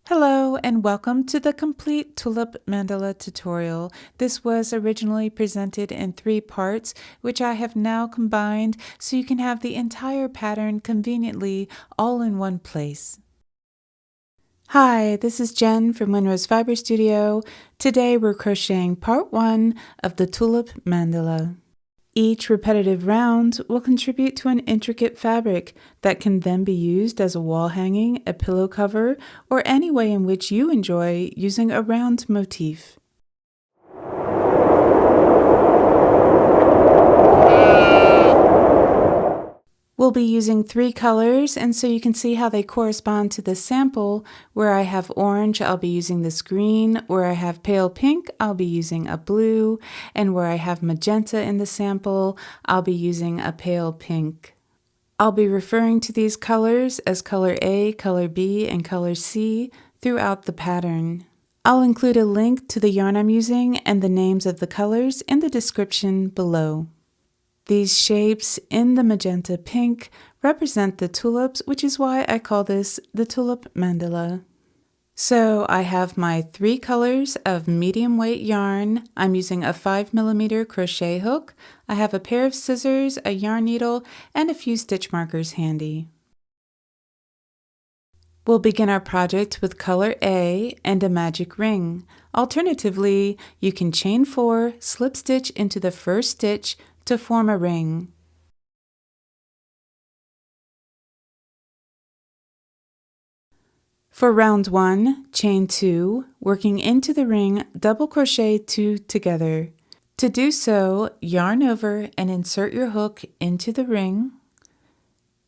Hello and welcome to the complete Tulip Mandala tutorial. This was originally presented in 3 parts, which I have now combined so you can have the entire pattern conveniently all in one place. Hi, this is Jen from Winrose Fiber Studio. Today we're crocheting part 1 of the Tulip Mandala. Each repetitive round will contribute to an intricate fabric that can then be used as a wall hanging, a pillow cover, or any way in which you enjoy using a round motif. We'll be using 3 colors, and so you can see how they correspond to the sample. Where I have orange, I'll be using this green. Where I have pale pink, I'll be using a blue. And where I have magenta in the sample, I'll be using a pale pink. I'll be referring to these colors as color A, color B, and color C throughout the pattern. I'll include a link to the yarn I'm using and the names of the colors in the description below. These shapes in the magenta pink represent the tulips, which is why I call this the Tulip Mandala. So I have my 3 colors of medium weight yarn. I'm using a 5mm crochet hook. I have a pair of scissors, a yarn needle, and a few stitch markers handy. We'll begin our project with color A and a magic ring. Alternatively, you can chain 4, slip stitch into the first stitch to form a ring. For round 1, chain 2, working into the ring, double crochet 2 together. To do so, yarn over and insert your hook into the ring.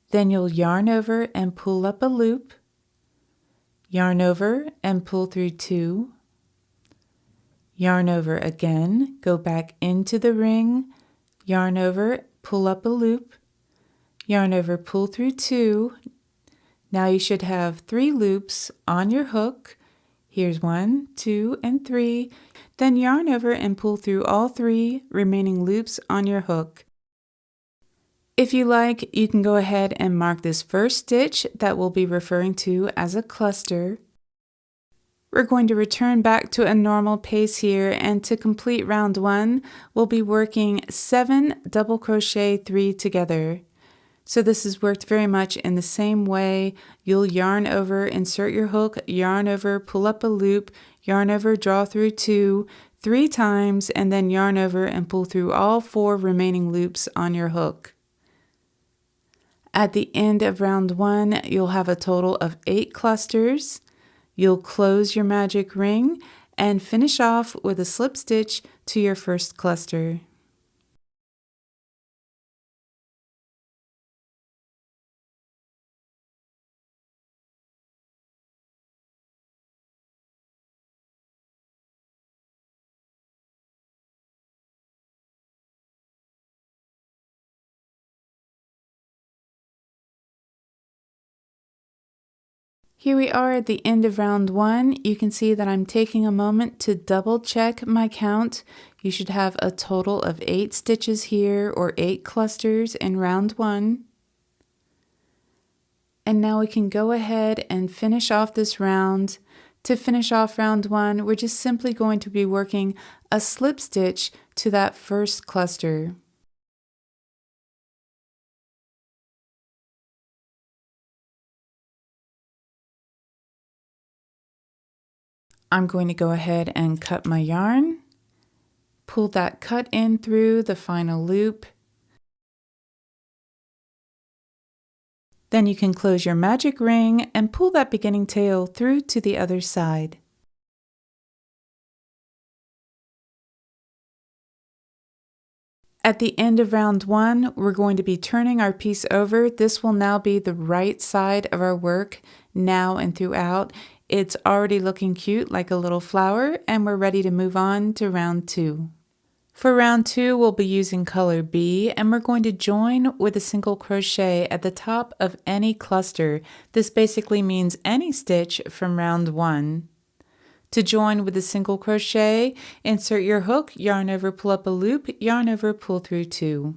Then you'll yarn over and pull up a loop. Yarn over and pull through 2. Yarn over again, go back into the ring. Yarn over, pull up a loop, yarn over, pull through 2. Now you should have 3 loops on your hook. Here's 1, 2, and 3. Then yarn over and pull through all 3 remaining loops on your hook. If you like, you can go ahead and mark this first stitch that we'll be referring to as a cluster. We're going to return back to a normal pace here, and to complete round 1, we'll be working 7 double crochet 3 together. So this is worked very much in the same way. You'll yarn over, insert your hook, yarn over, pull up a loop, yarn over, draw through 2, 3 times, and then yarn over and pull through all 4 remaining loops on your hook. At the end of round 1, you'll have a total of 8 clusters. You'll close your magic ring and finish off with a slip stitch to your first cluster. Here we are at the end of round 1. You can see that I'm taking a moment to double check my count. You should have a total of 8 stitches here, or 8 clusters in round 1. And now we can go ahead and finish off this round. To finish off round 1, we're just simply going to be working a slip stitch to that first cluster. I'm going to go ahead and cut my yarn, pull that cut in through the final loop. Then you can close your magic ring and pull that beginning tail through to the other side. At the end of round 1, we're going to be turning our piece over. This will now be the right side of our work now and throughout. It's already looking cute like a little flower, and we're ready to move on to round 2. For round 2, we'll be using color B, and we're going to join with a single crochet at the top of any cluster. This basically means any stitch from round 1. To join with a single crochet, insert your hook, yarn over, pull up a loop, yarn over, pull through 2.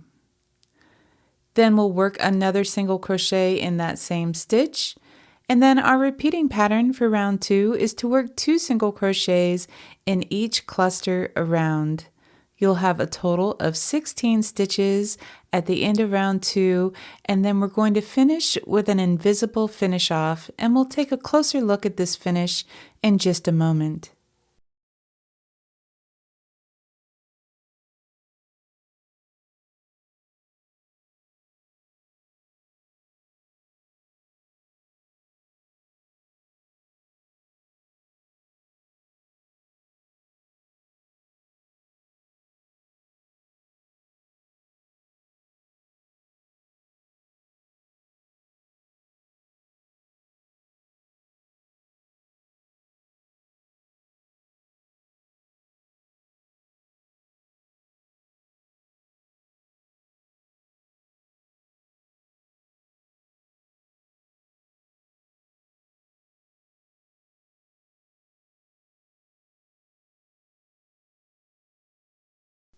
Then we'll work another single crochet in that same stitch, And then our repeating pattern for round 2 is to work 2 single crochets in each cluster around. You'll have a total of 16 stitches at the end of round 2, and then we're going to finish with an invisible finish off, and we'll take a closer look at this finish in just a moment.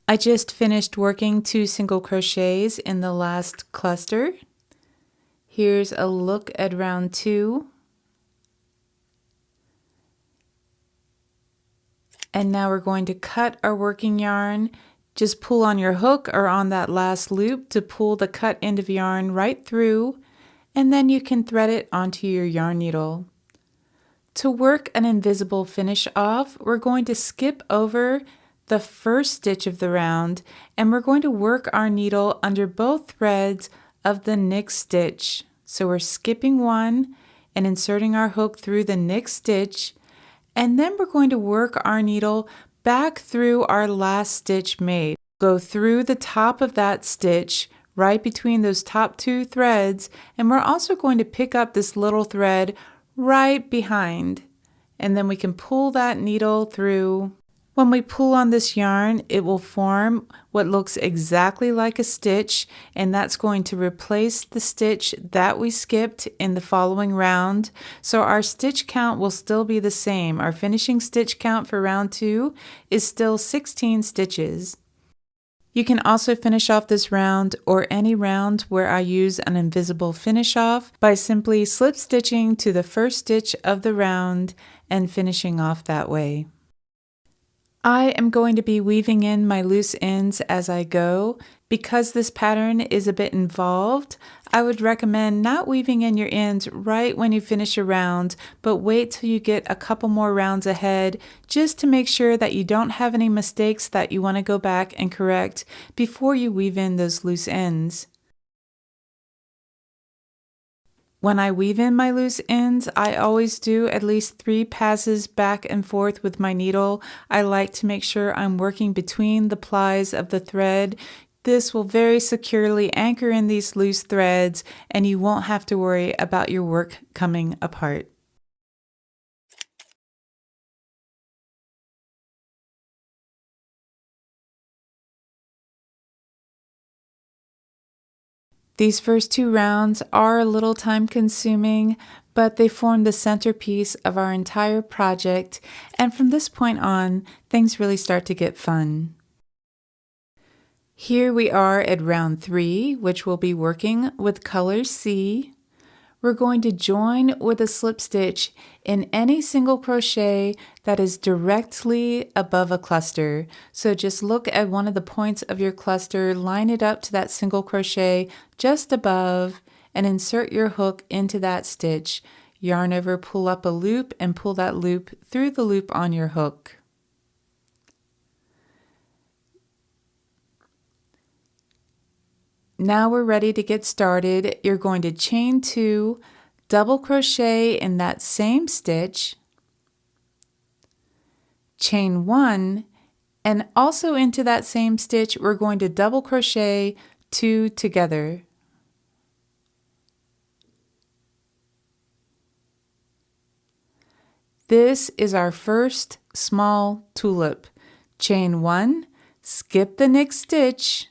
I just finished working 2 single crochets in the last cluster. Here's a look at round 2. And now we're going to cut our working yarn. Just pull on your hook or on that last loop to pull the cut end of yarn right through, and then you can thread it onto your yarn needle. To work an invisible finish off, we're going to skip over the first stitch of the round, and we're going to work our needle under both threads of the next stitch. So we're skipping one and inserting our hook through the next stitch, and then we're going to work our needle back through our last stitch made. Go through the top of that stitch right between those top 2 threads, and we're also going to pick up this little thread right behind, and then we can pull that needle through. When we pull on this yarn, it will form what looks exactly like a stitch, and that's going to replace the stitch that we skipped in the following round. So our stitch count will still be the same. Our finishing stitch count for round 2 is still 16 stitches. You can also finish off this round or any round where I use an invisible finish off by simply slip stitching to the first stitch of the round and finishing off that way. I am going to be weaving in my loose ends as I go. Because this pattern is a bit involved, I would recommend not weaving in your ends right when you finish a round, but wait till you get a couple more rounds ahead just to make sure that you don't have any mistakes that you want to go back and correct before you weave in those loose ends. When I weave in my loose ends, I always do at least 3 passes back and forth with my needle. I like to make sure I'm working between the plies of the thread. This will very securely anchor in these loose threads, and you won't have to worry about your work coming apart. These first 2 rounds are a little time consuming, but they form the centerpiece of our entire project, and from this point on, things really start to get fun. Here we are at round 3, which we'll be working with color C. We're going to join with a slip stitch in any single crochet that is directly above a cluster. So just look at one of the points of your cluster, line it up to that single crochet just above, and insert your hook into that stitch. Yarn over, pull up a loop, and pull that loop through the loop on your hook. Now we're ready to get started. You're going to chain 2, double crochet in that same stitch, chain 1, and also into that same stitch we're going to double crochet 2 together. This is our first small tulip. Chain 1, skip the next stitch,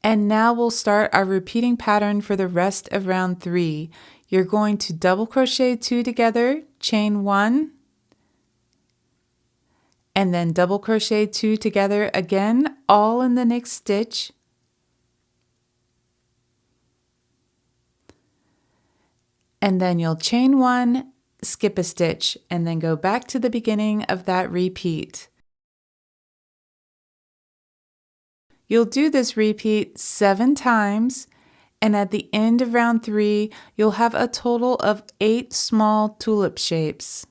and now we'll start our repeating pattern for the rest of round 3. You're going to double crochet 2 together, chain 1, and then double crochet 2 together again, all in the next stitch. and then you'll chain 1, skip a stitch, and then go back to the beginning of that repeat. You'll do this repeat 7 times, and at the end of round 3, you'll have a total of 8 small tulip shapes.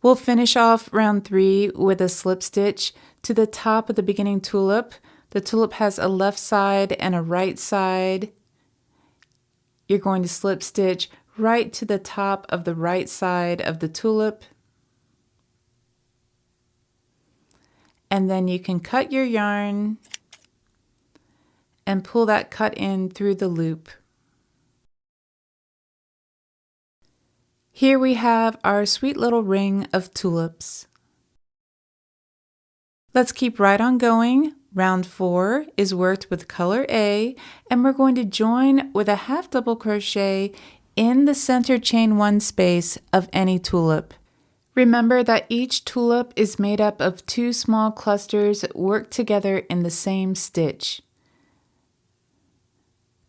We'll finish off round 3 with a slip stitch to the top of the beginning tulip. The tulip has a left side and a right side. You're going to slip stitch right to the top of the right side of the tulip. And then you can cut your yarn and pull that cut in through the loop. Here we have our sweet little ring of tulips. Let's keep right on going. Round 4 is worked with color A, and we're going to join with a half double crochet in the center chain 1 space of any tulip. Remember that each tulip is made up of 2 small clusters worked together in the same stitch.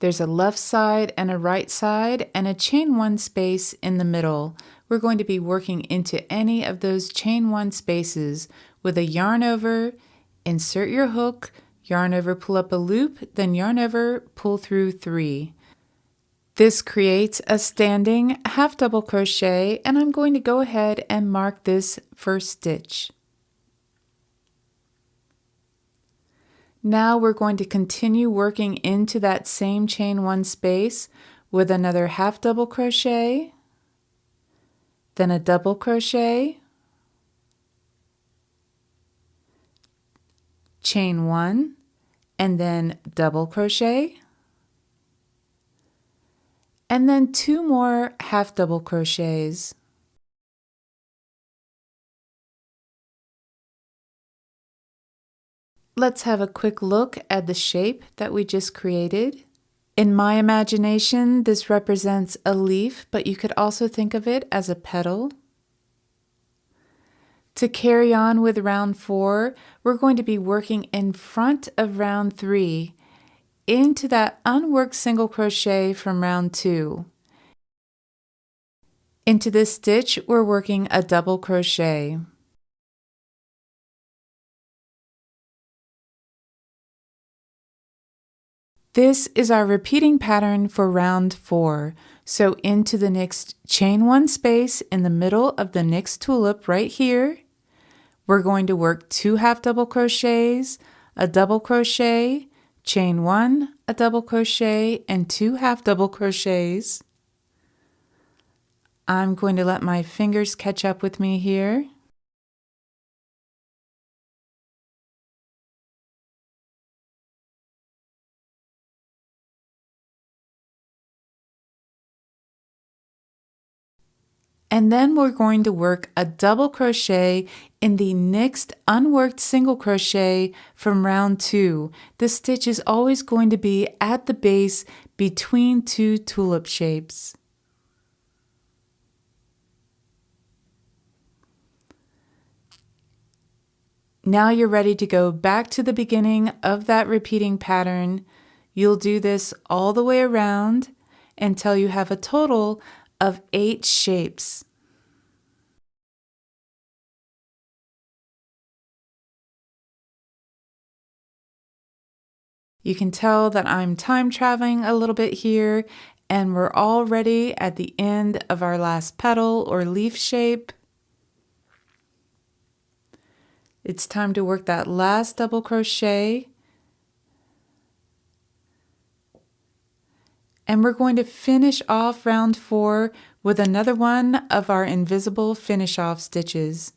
There's a left side and a right side and a chain 1 space in the middle. We're going to be working into any of those chain 1 spaces with a yarn over, insert your hook, yarn over, pull up a loop, then yarn over, pull through 3. This creates a standing half double crochet, and I'm going to go ahead and mark this first stitch. Now we're going to continue working into that same chain 1 space with another half double crochet, then a double crochet, chain 1, and then double crochet, and then 2 more half double crochets. Let's have a quick look at the shape that we just created. In my imagination, this represents a leaf, but you could also think of it as a petal. To carry on with round 4, we're going to be working in front of round 3 into that unworked single crochet from round 2. Into this stitch, we're working a double crochet. This is our repeating pattern for round 4. So into the next chain 1 space in the middle of the next tulip right here, we're going to work 2 half double crochets, a double crochet, chain 1, a double crochet, and 2 half double crochets. I'm going to let my fingers catch up with me here. And then we're going to work a double crochet in the next unworked single crochet from round 2. This stitch is always going to be at the base between 2 tulip shapes. Now you're ready to go back to the beginning of that repeating pattern. You'll do this all the way around until you have a total of 8 shapes. You can tell that I'm time traveling a little bit here, and we're already at the end of our last petal or leaf shape. It's time to work that last double crochet. And we're going to finish off round 4 with another one of our invisible finish off stitches.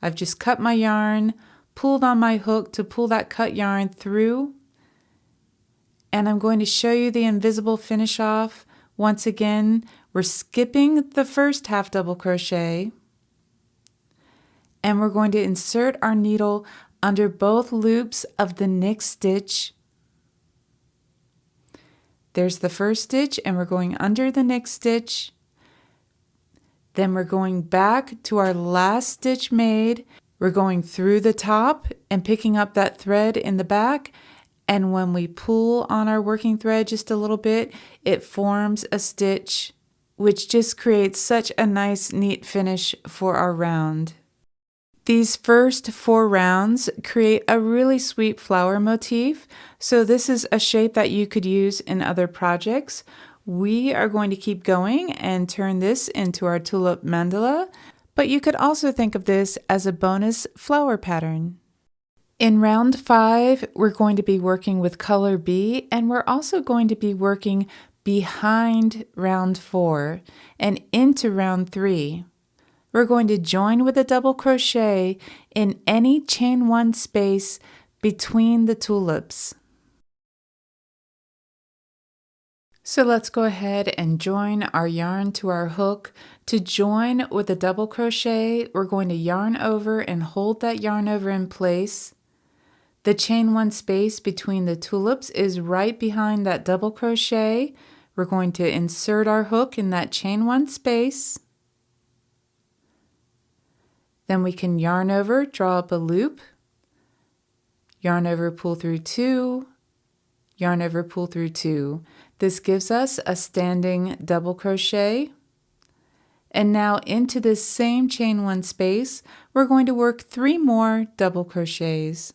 I've just cut my yarn, pulled on my hook to pull that cut yarn through, and I'm going to show you the invisible finish off. Once again, we're skipping the first half double crochet, and we're going to insert our needle under both loops of the next stitch. There's the first stitch, and we're going under the next stitch. Then we're going back to our last stitch made. We're going through the top and picking up that thread in the back. And when we pull on our working thread just a little bit, it forms a stitch, which just creates such a nice, neat finish for our round. These first 4 rounds create a really sweet flower motif, so this is a shape that you could use in other projects. We are going to keep going and turn this into our Tulip Mandala, but you could also think of this as a bonus flower pattern. In round 5, we're going to be working with color B, and we're also going to be working behind round 4 and into round 3. We're going to join with a double crochet in any chain 1 space between the tulips. So let's go ahead and join our yarn to our hook. To join with a double crochet, we're going to yarn over and hold that yarn over in place. The chain 1 space between the tulips is right behind that double crochet. We're going to insert our hook in that chain 1 space. Then we can yarn over, draw up a loop, yarn over, pull through 2, yarn over, pull through 2. This gives us a standing double crochet. And now into this same chain 1 space, we're going to work 3 more double crochets.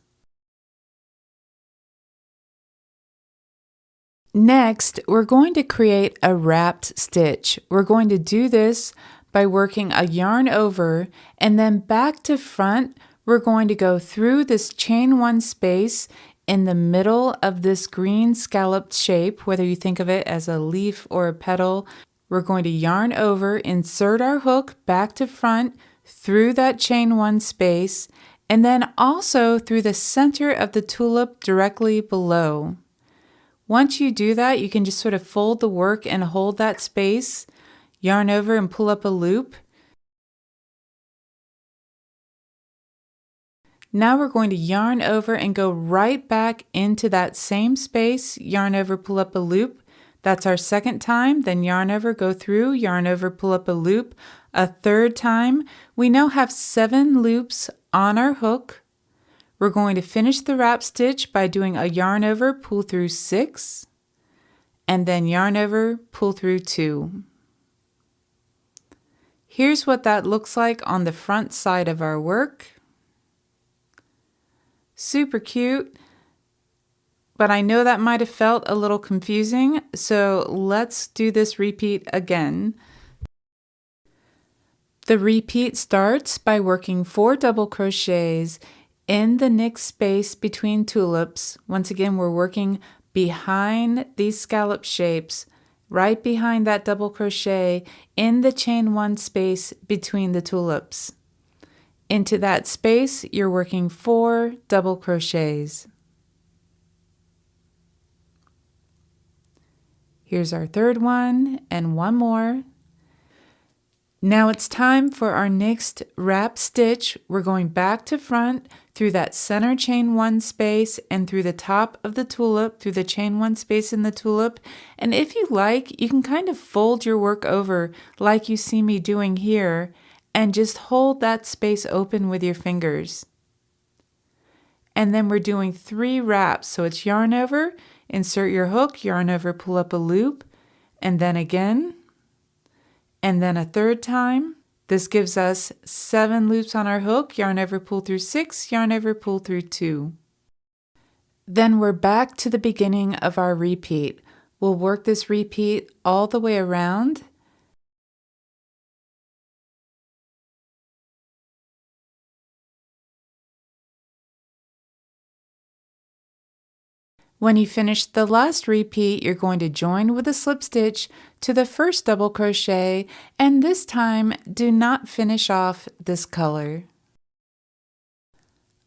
Next, we're going to create a wrapped stitch. We're going to do this by working a yarn over, and then back to front, we're going to go through this chain 1 space in the middle of this green scalloped shape, whether you think of it as a leaf or a petal. We're going to yarn over, insert our hook back to front through that chain 1 space, and then also through the center of the tulip directly below. Once you do that, you can just sort of fold the work and hold that space, yarn over and pull up a loop. Now we're going to yarn over and go right back into that same space, yarn over, pull up a loop. That's our second time. Then yarn over, go through, yarn over, pull up a loop. A third time. We now have 7 loops on our hook. We're going to finish the wrap stitch by doing a yarn over, pull through 6, and then yarn over, pull through 2. Here's what that looks like on the front side of our work. Super cute, but I know that might have felt a little confusing, so let's do this repeat again. The repeat starts by working 4 double crochets in the next space between tulips. Once again, we're working behind these scallop shapes, right behind that double crochet in the chain 1 space between the tulips. Into that space, you're working 4 double crochets. Here's our third one and 1 more. Now it's time for our next wrap stitch. We're going back to front through that center chain 1 space and through the top of the tulip, through the chain 1 space in the tulip. And if you like, you can kind of fold your work over like you see me doing here and just hold that space open with your fingers. And then we're doing 3 wraps. So it's yarn over, insert your hook, yarn over, pull up a loop, and then again, and then a third time. This gives us 7 loops on our hook, yarn over, pull through 6, yarn over, pull through 2. Then we're back to the beginning of our repeat. We'll work this repeat all the way around. When you finish the last repeat, you're going to join with a slip stitch to the first double crochet, and this time do not finish off this color.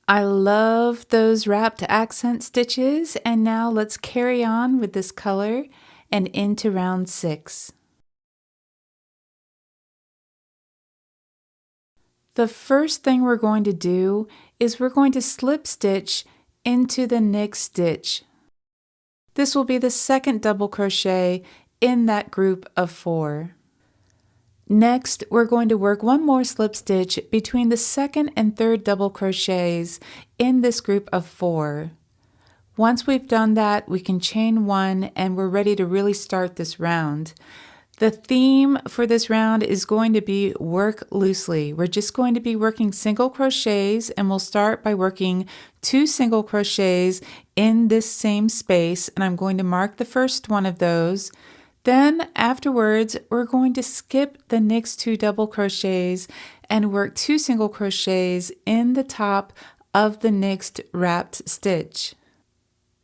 I love those wrapped accent stitches, and now let's carry on with this color and into round 6. The first thing we're going to do is we're going to slip stitch into the next stitch. This will be the second double crochet in that group of 4. Next, we're going to work one more slip stitch between the second and third double crochets in this group of 4. Once we've done that, we can chain 1 and we're ready to really start this round. The theme for this round is going to be work loosely. We're just going to be working single crochets, and we'll start by working 2 single crochets in this same space, and I'm going to mark the first one of those. Then afterwards, we're going to skip the next 2 double crochets and work 2 single crochets in the top of the next wrapped stitch.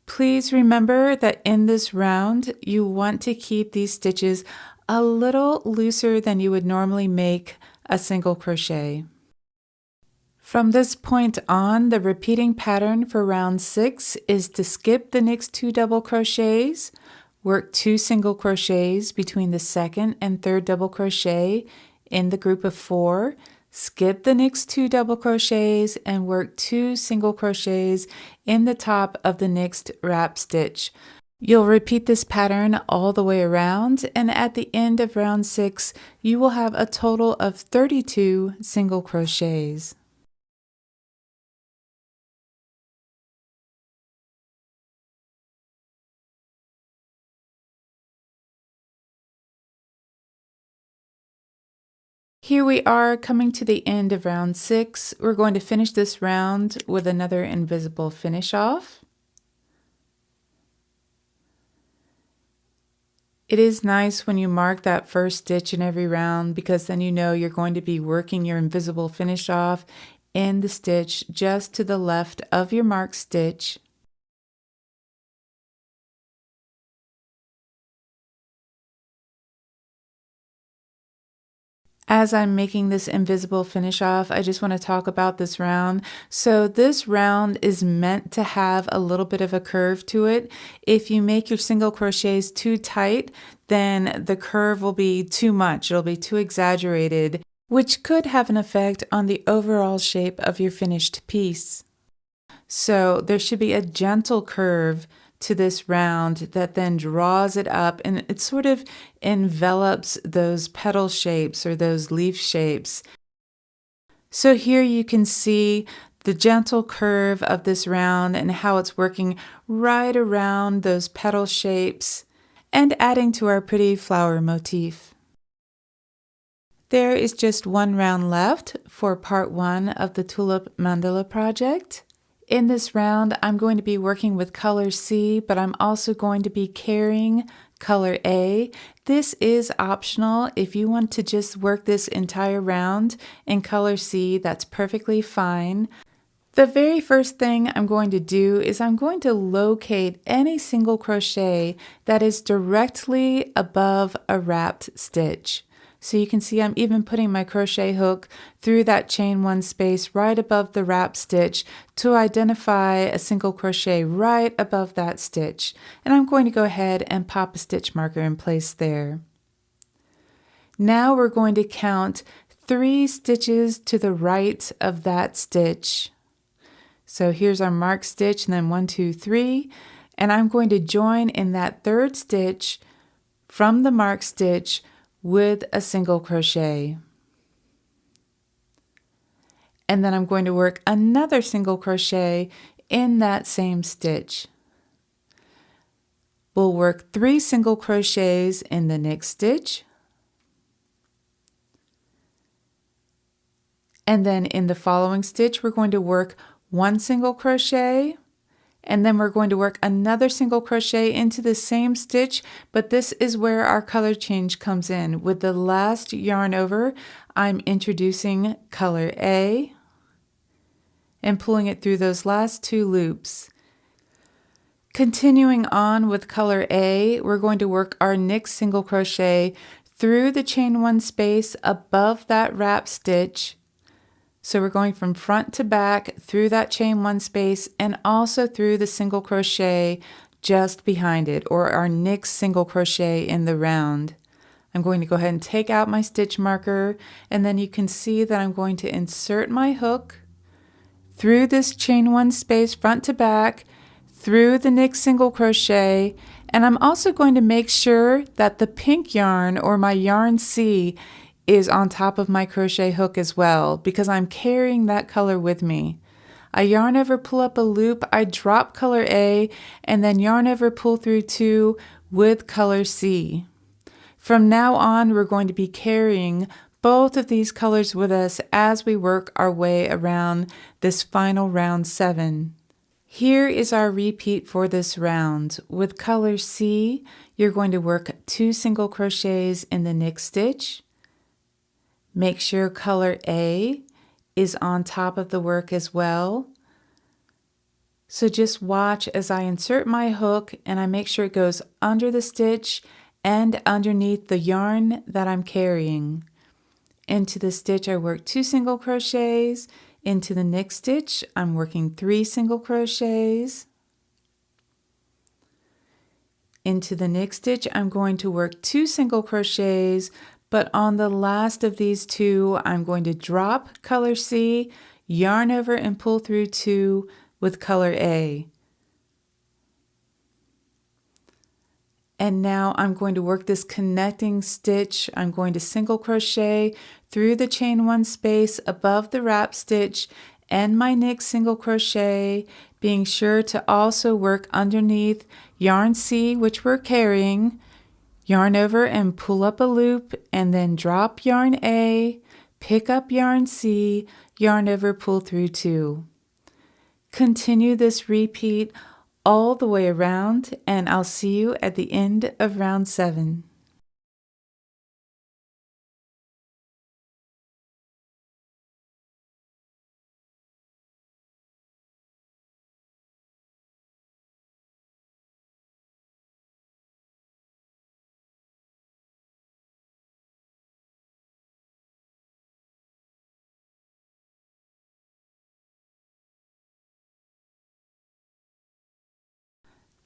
Please remember that in this round, you want to keep these stitches a little looser than you would normally make a single crochet. From this point on, the repeating pattern for round 6 is to skip the next 2 double crochets, work 2 single crochets between the second and third double crochet in the group of 4, skip the next 2 double crochets and work 2 single crochets in the top of the next wrap stitch. You'll repeat this pattern all the way around, and at the end of round 6, you will have a total of 32 single crochets. Here we are coming to the end of round 6. We're going to finish this round with another invisible finish off. It is nice when you mark that first stitch in every round, because then you know you're going to be working your invisible finish off in the stitch just to the left of your marked stitch. As I'm making this invisible finish off, I just want to talk about this round. So this round is meant to have a little bit of a curve to it. If you make your single crochets too tight, then the curve will be too much. It'll be too exaggerated, which could have an effect on the overall shape of your finished piece. So there should be a gentle curve to this round that then draws it up, and it sort of envelops those petal shapes or those leaf shapes. So here you can see the gentle curve of this round and how it's working right around those petal shapes and adding to our pretty flower motif. There is just one round left for part 1 of the Tulip Mandala project. In this round, I'm going to be working with color C, but I'm also going to be carrying color A. This is optional. If you want to just work this entire round in color C, that's perfectly fine. The very first thing I'm going to do is I'm going to locate any single crochet that is directly above a wrapped stitch. So you can see I'm even putting my crochet hook through that chain 1 space right above the wrap stitch to identify a single crochet right above that stitch. And I'm going to go ahead and pop a stitch marker in place there. Now we're going to count 3 stitches to the right of that stitch. So here's our marked stitch, and then 1, 2, 3. And I'm going to join in that 3rd stitch from the marked stitch with a single crochet. And then I'm going to work another single crochet in that same stitch. We'll work 3 single crochets in the next stitch. And then in the following stitch, we're going to work 1 single crochet. And then we're going to work another single crochet into the same stitch, but this is where our color change comes in. With the last yarn over, I'm introducing color A and pulling it through those last 2 loops. Continuing on with color A, we're going to work our next single crochet through the chain 1 space above that wrap stitch. So we're going from front to back through that chain 1 space and also through the single crochet just behind it, or our next single crochet in the round. I'm going to go ahead and take out my stitch marker, and then you can see that I'm going to insert my hook through this chain 1 space front to back, through the knit single crochet, and I'm also going to make sure that the pink yarn, or my yarn C, is on top of my crochet hook as well, because I'm carrying that color with me. I yarn over, pull up a loop, I drop color A, and then yarn over, pull through 2 with color C. From now on, we're going to be carrying both of these colors with us as we work our way around this final round 7. Here is our repeat for this round. With color C, you're going to work 2 single crochets in the next stitch. Make sure color A is on top of the work as well. So just watch as I insert my hook and I make sure it goes under the stitch and underneath the yarn that I'm carrying. Into the stitch I work 2 single crochets. Into the next stitch I'm working 3 single crochets. Into the next stitch I'm going to work 2 single crochets, but on the last of these 2 I'm going to drop color C, yarn over and pull through 2 with color A. And now I'm going to work this connecting stitch. I'm going to single crochet through the chain 1 space above the wrap stitch and my next single crochet, being sure to also work underneath yarn C, which we're carrying, yarn over and pull up a loop, and then drop yarn A, pick up yarn C, yarn over, pull through 2. Continue this repeat all the way around, and I'll see you at the end of round 7.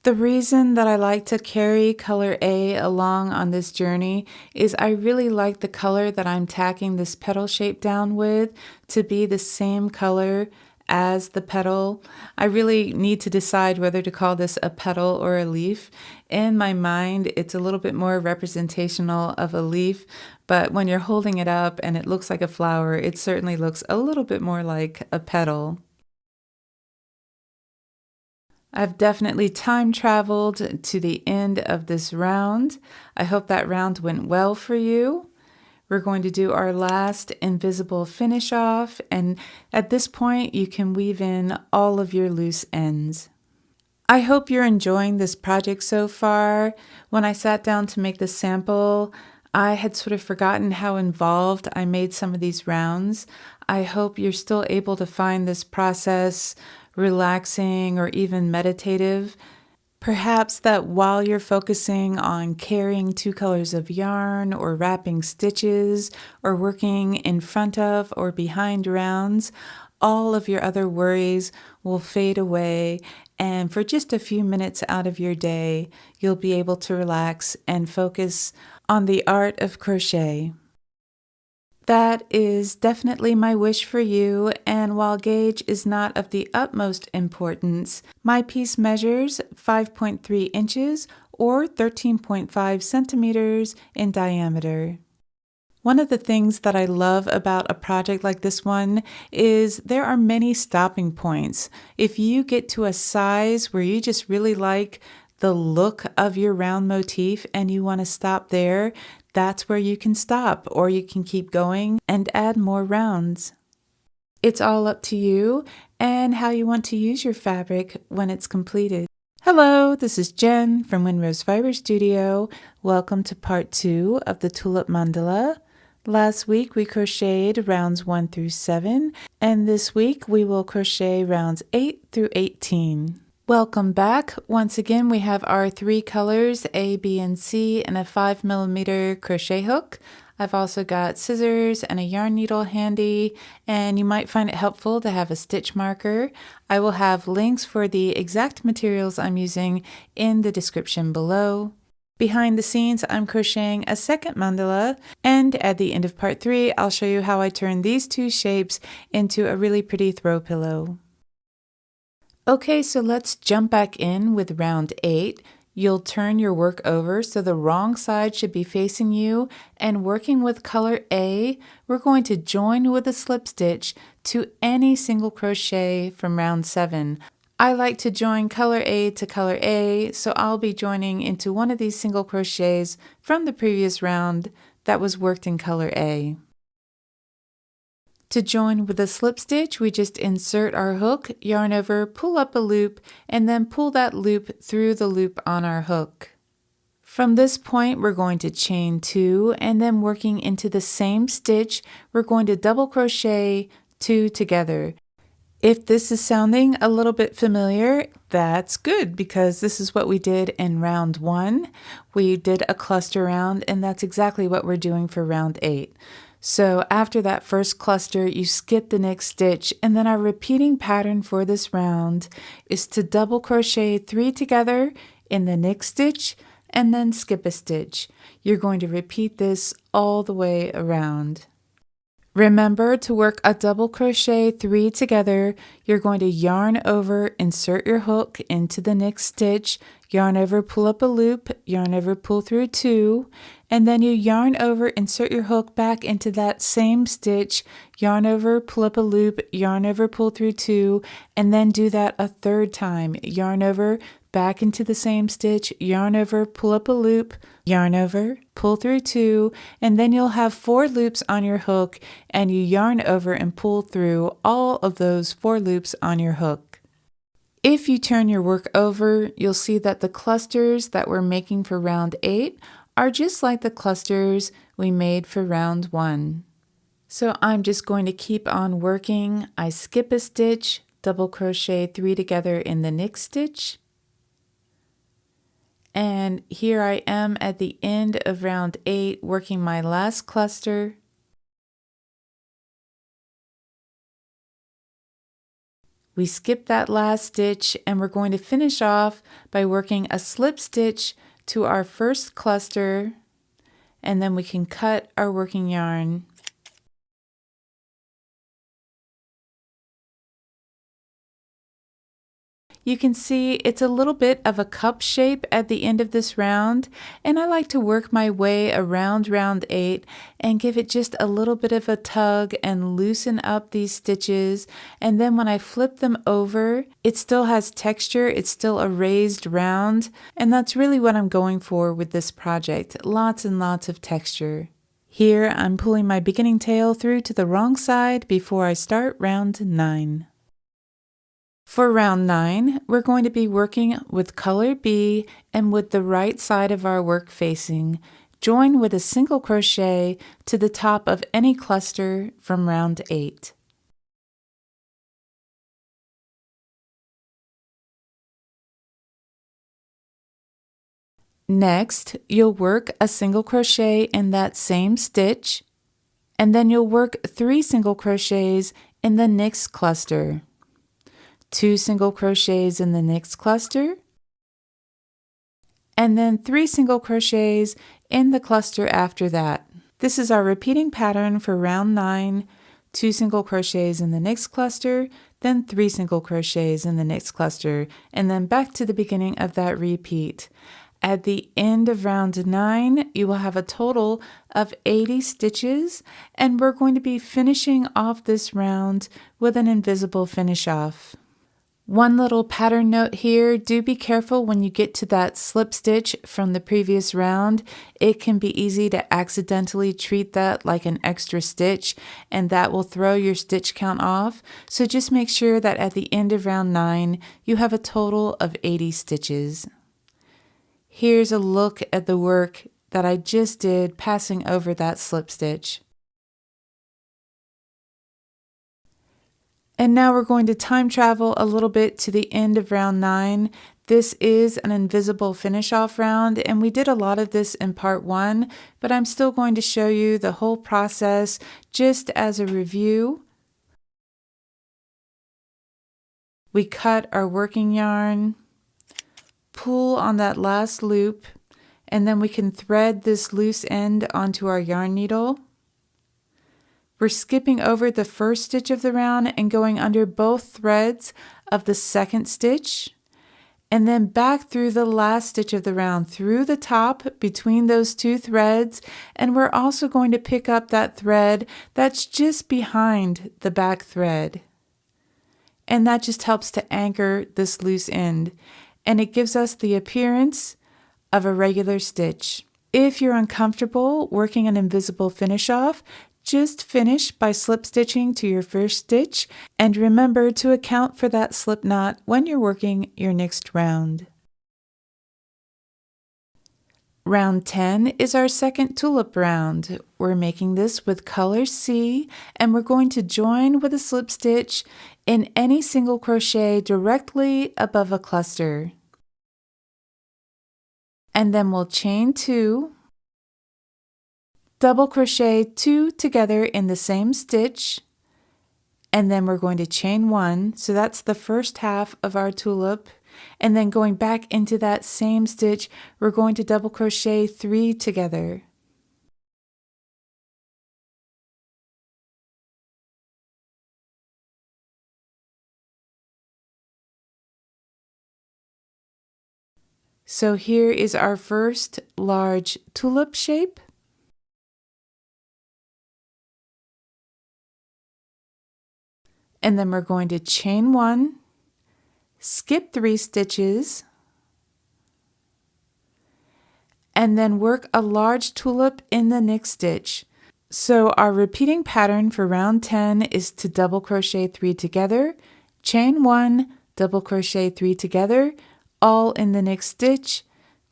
The reason that I like to carry color A along on this journey is I really like the color that I'm tacking this petal shape down with to be the same color as the petal. I really need to decide whether to call this a petal or a leaf. In my mind, it's a little bit more representational of a leaf, but when you're holding it up and it looks like a flower, it certainly looks a little bit more like a petal. I've definitely time traveled to the end of this round. I hope that round went well for you. We're going to do our last invisible finish off, and at this point you can weave in all of your loose ends. I hope you're enjoying this project so far. When I sat down to make the sample, I had sort of forgotten how involved I made some of these rounds. I hope you're still able to find this process relaxing or even meditative. Perhaps that while you're focusing on carrying 2 colors of yarn or wrapping stitches or working in front of or behind rounds, all of your other worries will fade away, and for just a few minutes out of your day, you'll be able to relax and focus on the art of crochet. That is definitely my wish for you, and while gauge is not of the utmost importance, my piece measures 5.3 inches or 13.5 centimeters in diameter. One of the things that I love about a project like this one is there are many stopping points. If you get to a size where you just really like the look of your round motif and you want to stop there, that's where you can stop, or you can keep going and add more rounds. It's all up to you and how you want to use your fabric when it's completed. Hello, this is Jen from Windrose Fiber Studio. Welcome to part 2 of the Tulip Mandala. Last week we crocheted rounds 1 through 7, and this week we will crochet rounds 8 through 18. Welcome back. Once again, we have our 3 colors, A, B, and C, and a 5mm crochet hook. I've also got scissors and a yarn needle handy, and you might find it helpful to have a stitch marker. I will have links for the exact materials I'm using in the description below. Behind the scenes, I'm crocheting a second mandala, and at the end of part 3, I'll show you how I turn these two shapes into a really pretty throw pillow. Okay, so let's jump back in with round 8. You'll turn your work over so the wrong side should be facing you, and working with color A, we're going to join with a slip stitch to any single crochet from round 7. I like to join color A to color A, so I'll be joining into one of these single crochets from the previous round that was worked in color A. To join with a slip stitch, we just insert our hook, yarn over, pull up a loop, and then pull that loop through the loop on our hook. From this point, we're going to chain 2, and then working into the same stitch, we're going to double crochet 2 together. If this is sounding a little bit familiar, that's good because this is what we did in round 1. We did a cluster round, and that's exactly what we're doing for round 8. So after that first cluster, you skip the next stitch, and then our repeating pattern for this round is to double crochet 3 together in the next stitch and then skip a stitch. You're going to repeat this all the way around. Remember to work a double crochet 3 together. You're going to yarn over, insert your hook into the next stitch, yarn over, pull up a loop, yarn over, pull through 2, and then you yarn over, insert your hook back into that same stitch, yarn over, pull up a loop, yarn over, pull through 2, and then do that a third time. Yarn over, back into the same stitch, yarn over, pull up a loop, yarn over, pull through 2, and then you'll have 4 loops on your hook, and you yarn over and pull through all of those 4 loops on your hook. If you turn your work over, you'll see that the clusters that we're making for round 8 are just like the clusters we made for round 1. So I'm just going to keep on working. I skip a stitch, double crochet 3 together in the next stitch, and here I am at the end of round 8 working my last cluster. We skip that last stitch, and we're going to finish off by working a slip stitch to our first cluster, and then we can cut our working yarn. You can see it's a little bit of a cup shape at the end of this round, and I like to work my way around round 8 and give it just a little bit of a tug and loosen up these stitches, and then when I flip them over, it still has texture, it's still a raised round, and that's really what I'm going for with this project, lots and lots of texture. Here I'm pulling my beginning tail through to the wrong side before I start round 9. For round 9, we're going to be working with color B and with the right side of our work facing. Join with a single crochet to the top of any cluster from round 8. Next, you'll work a single crochet in that same stitch, and then you'll work 3 single crochets in the next cluster. 2 single crochets in the next cluster, and then 3 single crochets in the cluster after that. This is our repeating pattern for round 9, 2 single crochets in the next cluster, then 3 single crochets in the next cluster, and then back to the beginning of that repeat. At the end of round 9, you will have a total of 80 stitches, and we're going to be finishing off this round with an invisible finish off. One little pattern note here, do be careful when you get to that slip stitch from the previous round. It can be easy to accidentally treat that like an extra stitch, and that will throw your stitch count off. So just make sure that at the end of round 9, you have a total of 80 stitches. Here's a look at the work that I just did passing over that slip stitch. And now we're going to time travel a little bit to the end of round 9. This is an invisible finish off round, and we did a lot of this in part 1, but I'm still going to show you the whole process just as a review. We cut our working yarn, pull on that last loop, and then we can thread this loose end onto our yarn needle. We're skipping over the first stitch of the round and going under both threads of the second stitch, and then back through the last stitch of the round through the top between those two threads, and we're also going to pick up that thread that's just behind the back thread. And that just helps to anchor this loose end, and it gives us the appearance of a regular stitch. If you're uncomfortable working an invisible finish off, just finish by slip stitching to your first stitch, and remember to account for that slip knot when you're working your next round. Round 10 is our second tulip round. We're making this with color C, and we're going to join with a slip stitch in any single crochet directly above a cluster. And then we'll chain 2, double crochet 2 together in the same stitch, and then we're going to chain 1, so that's the first half of our tulip, and then going back into that same stitch, we're going to double crochet 3 together. So here is our first large tulip shape. And then we're going to chain 1, skip 3 stitches, and then work a large tulip in the next stitch. So our repeating pattern for round 10 is to double crochet 3 together, chain 1, double crochet 3 together, all in the next stitch,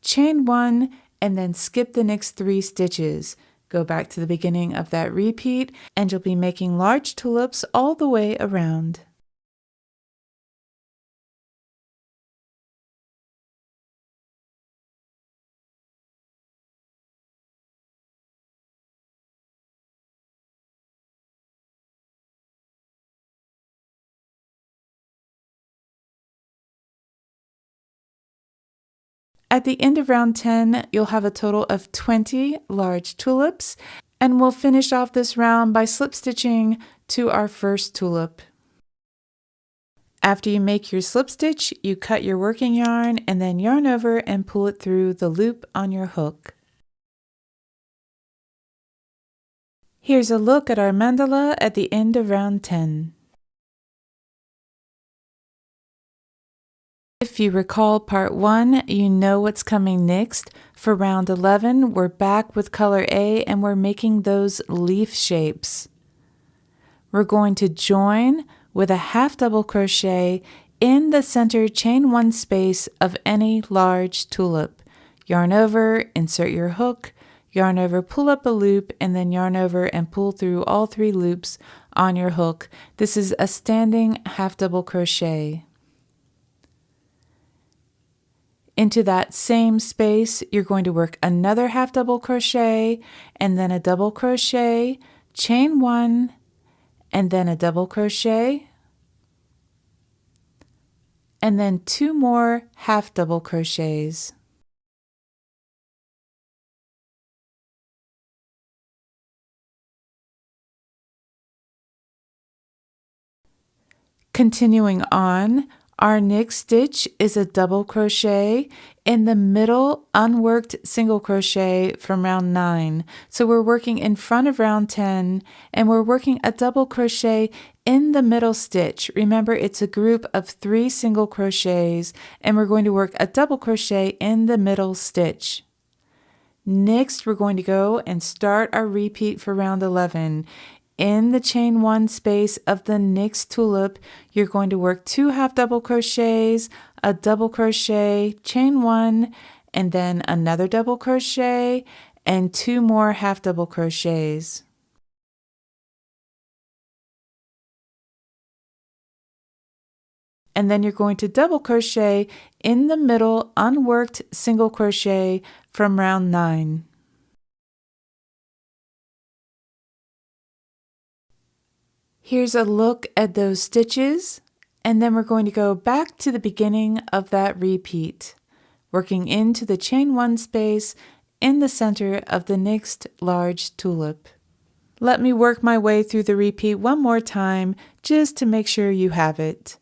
chain 1, and then skip the next 3 stitches. Go back to the beginning of that repeat, and you'll be making large tulips all the way around. At the end of round 10, you'll have a total of 20 large tulips, and we'll finish off this round by slip stitching to our first tulip. After you make your slip stitch, you cut your working yarn and then yarn over and pull it through the loop on your hook. Here's a look at our mandala at the end of round 10. If you recall part 1, you know what's coming next. For round 11, we're back with color A and we're making those leaf shapes. We're going to join with a half double crochet in the center chain 1 space of any large tulip. Yarn over, insert your hook, yarn over, pull up a loop, and then yarn over and pull through all 3 loops on your hook. This is a standing half double crochet. Into that same space, you're going to work another half double crochet, and then a double crochet, chain 1, and then a double crochet, and then 2 more half double crochets. Continuing on, our next stitch is a double crochet in the middle unworked single crochet from round 9. So we're working in front of round 10 and we're working a double crochet in the middle stitch. Remember, it's a group of 3 single crochets and we're going to work a double crochet in the middle stitch. Next, we're going to go and start our repeat for round 11. In the chain 1 space of the next tulip, you're going to work 2 half double crochets, a double crochet, chain 1, and then another double crochet, and 2 more half double crochets. And then you're going to double crochet in the middle unworked single crochet from round 9. Here's a look at those stitches, and then we're going to go back to the beginning of that repeat. working into the chain 1 space in the center of the next large tulip. Let me work my way through the repeat one more time just to make sure you have it.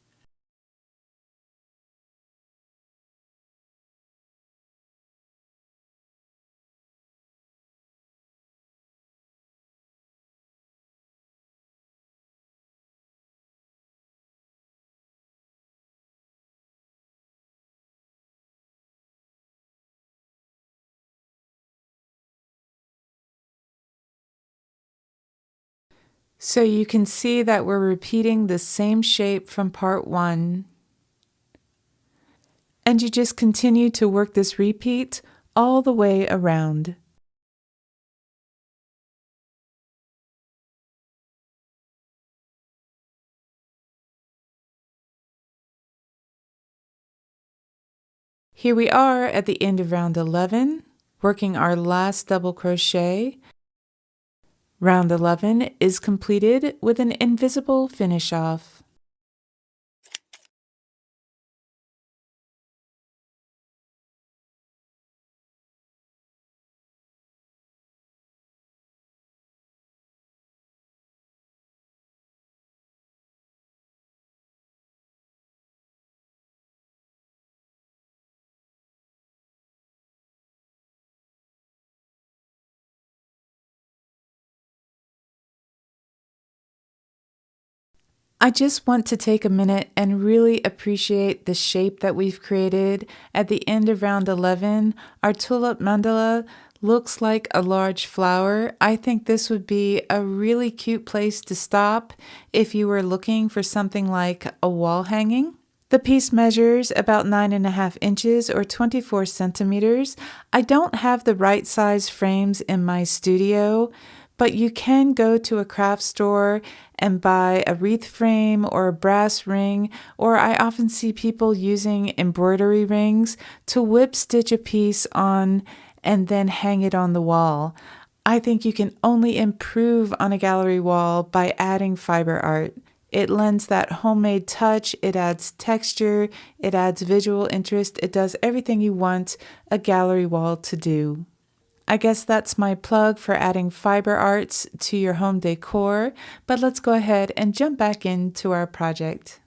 So you can see that we're repeating the same shape from part 1. And you just continue to work this repeat all the way around. Here we are at the end of round 11, working our last double crochet. Round 11 is completed with an invisible finish off. I just want to take a minute and really appreciate the shape that we've created. At the end of round 11, our Tulip Mandala looks like a large flower. I think this would be a really cute place to stop if you were looking for something like a wall hanging. The piece measures about 9.5 inches or 24 centimeters. I don't have the right size frames in my studio, but you can go to a craft store and buy a wreath frame or a brass ring, or I often see people using embroidery rings to whip stitch a piece on and then hang it on the wall. I think you can only improve on a gallery wall by adding fiber art. It lends that homemade touch, it adds texture, it adds visual interest, it does everything you want a gallery wall to do. I guess that's my plug for adding fiber arts to your home decor, but let's go ahead and jump back into our project.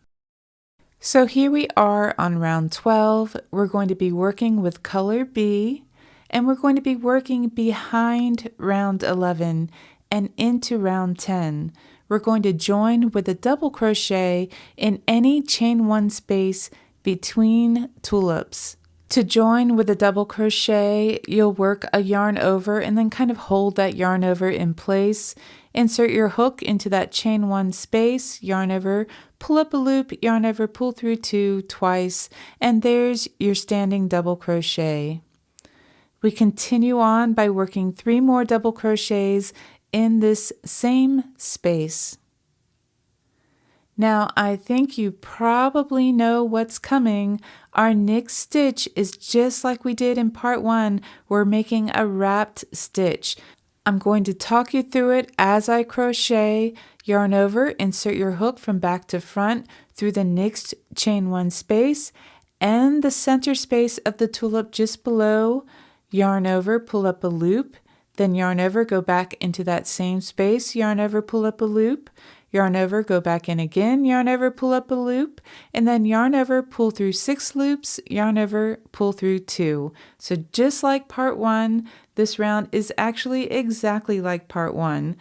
So here we are on round 12. We're going to be working with color B, and we're going to be working behind round 11 and into round 10. We're going to join with a double crochet in any chain 1 space between tulips. To join with a double crochet, you'll work a yarn over and then kind of hold that yarn over in place. Insert your hook into that chain 1 space, yarn over, pull up a loop, yarn over, pull through 2 twice, and there's your standing double crochet. We continue on by working 3 more double crochets in this same space. Now, I think you probably know what's coming. Our next stitch is just like we did in part 1. We're making a wrapped stitch. I'm going to talk you through it as I crochet. Yarn over, insert your hook from back to front through the next chain 1 space and the center space of the tulip just below. Yarn over, pull up a loop, then yarn over, go back into that same space, yarn over, pull up a loop. Yarn over, go back in again, yarn over, pull up a loop, and then yarn over, pull through 6 loops, yarn over, pull through 2. So just like part 1, this round is actually exactly like part 1.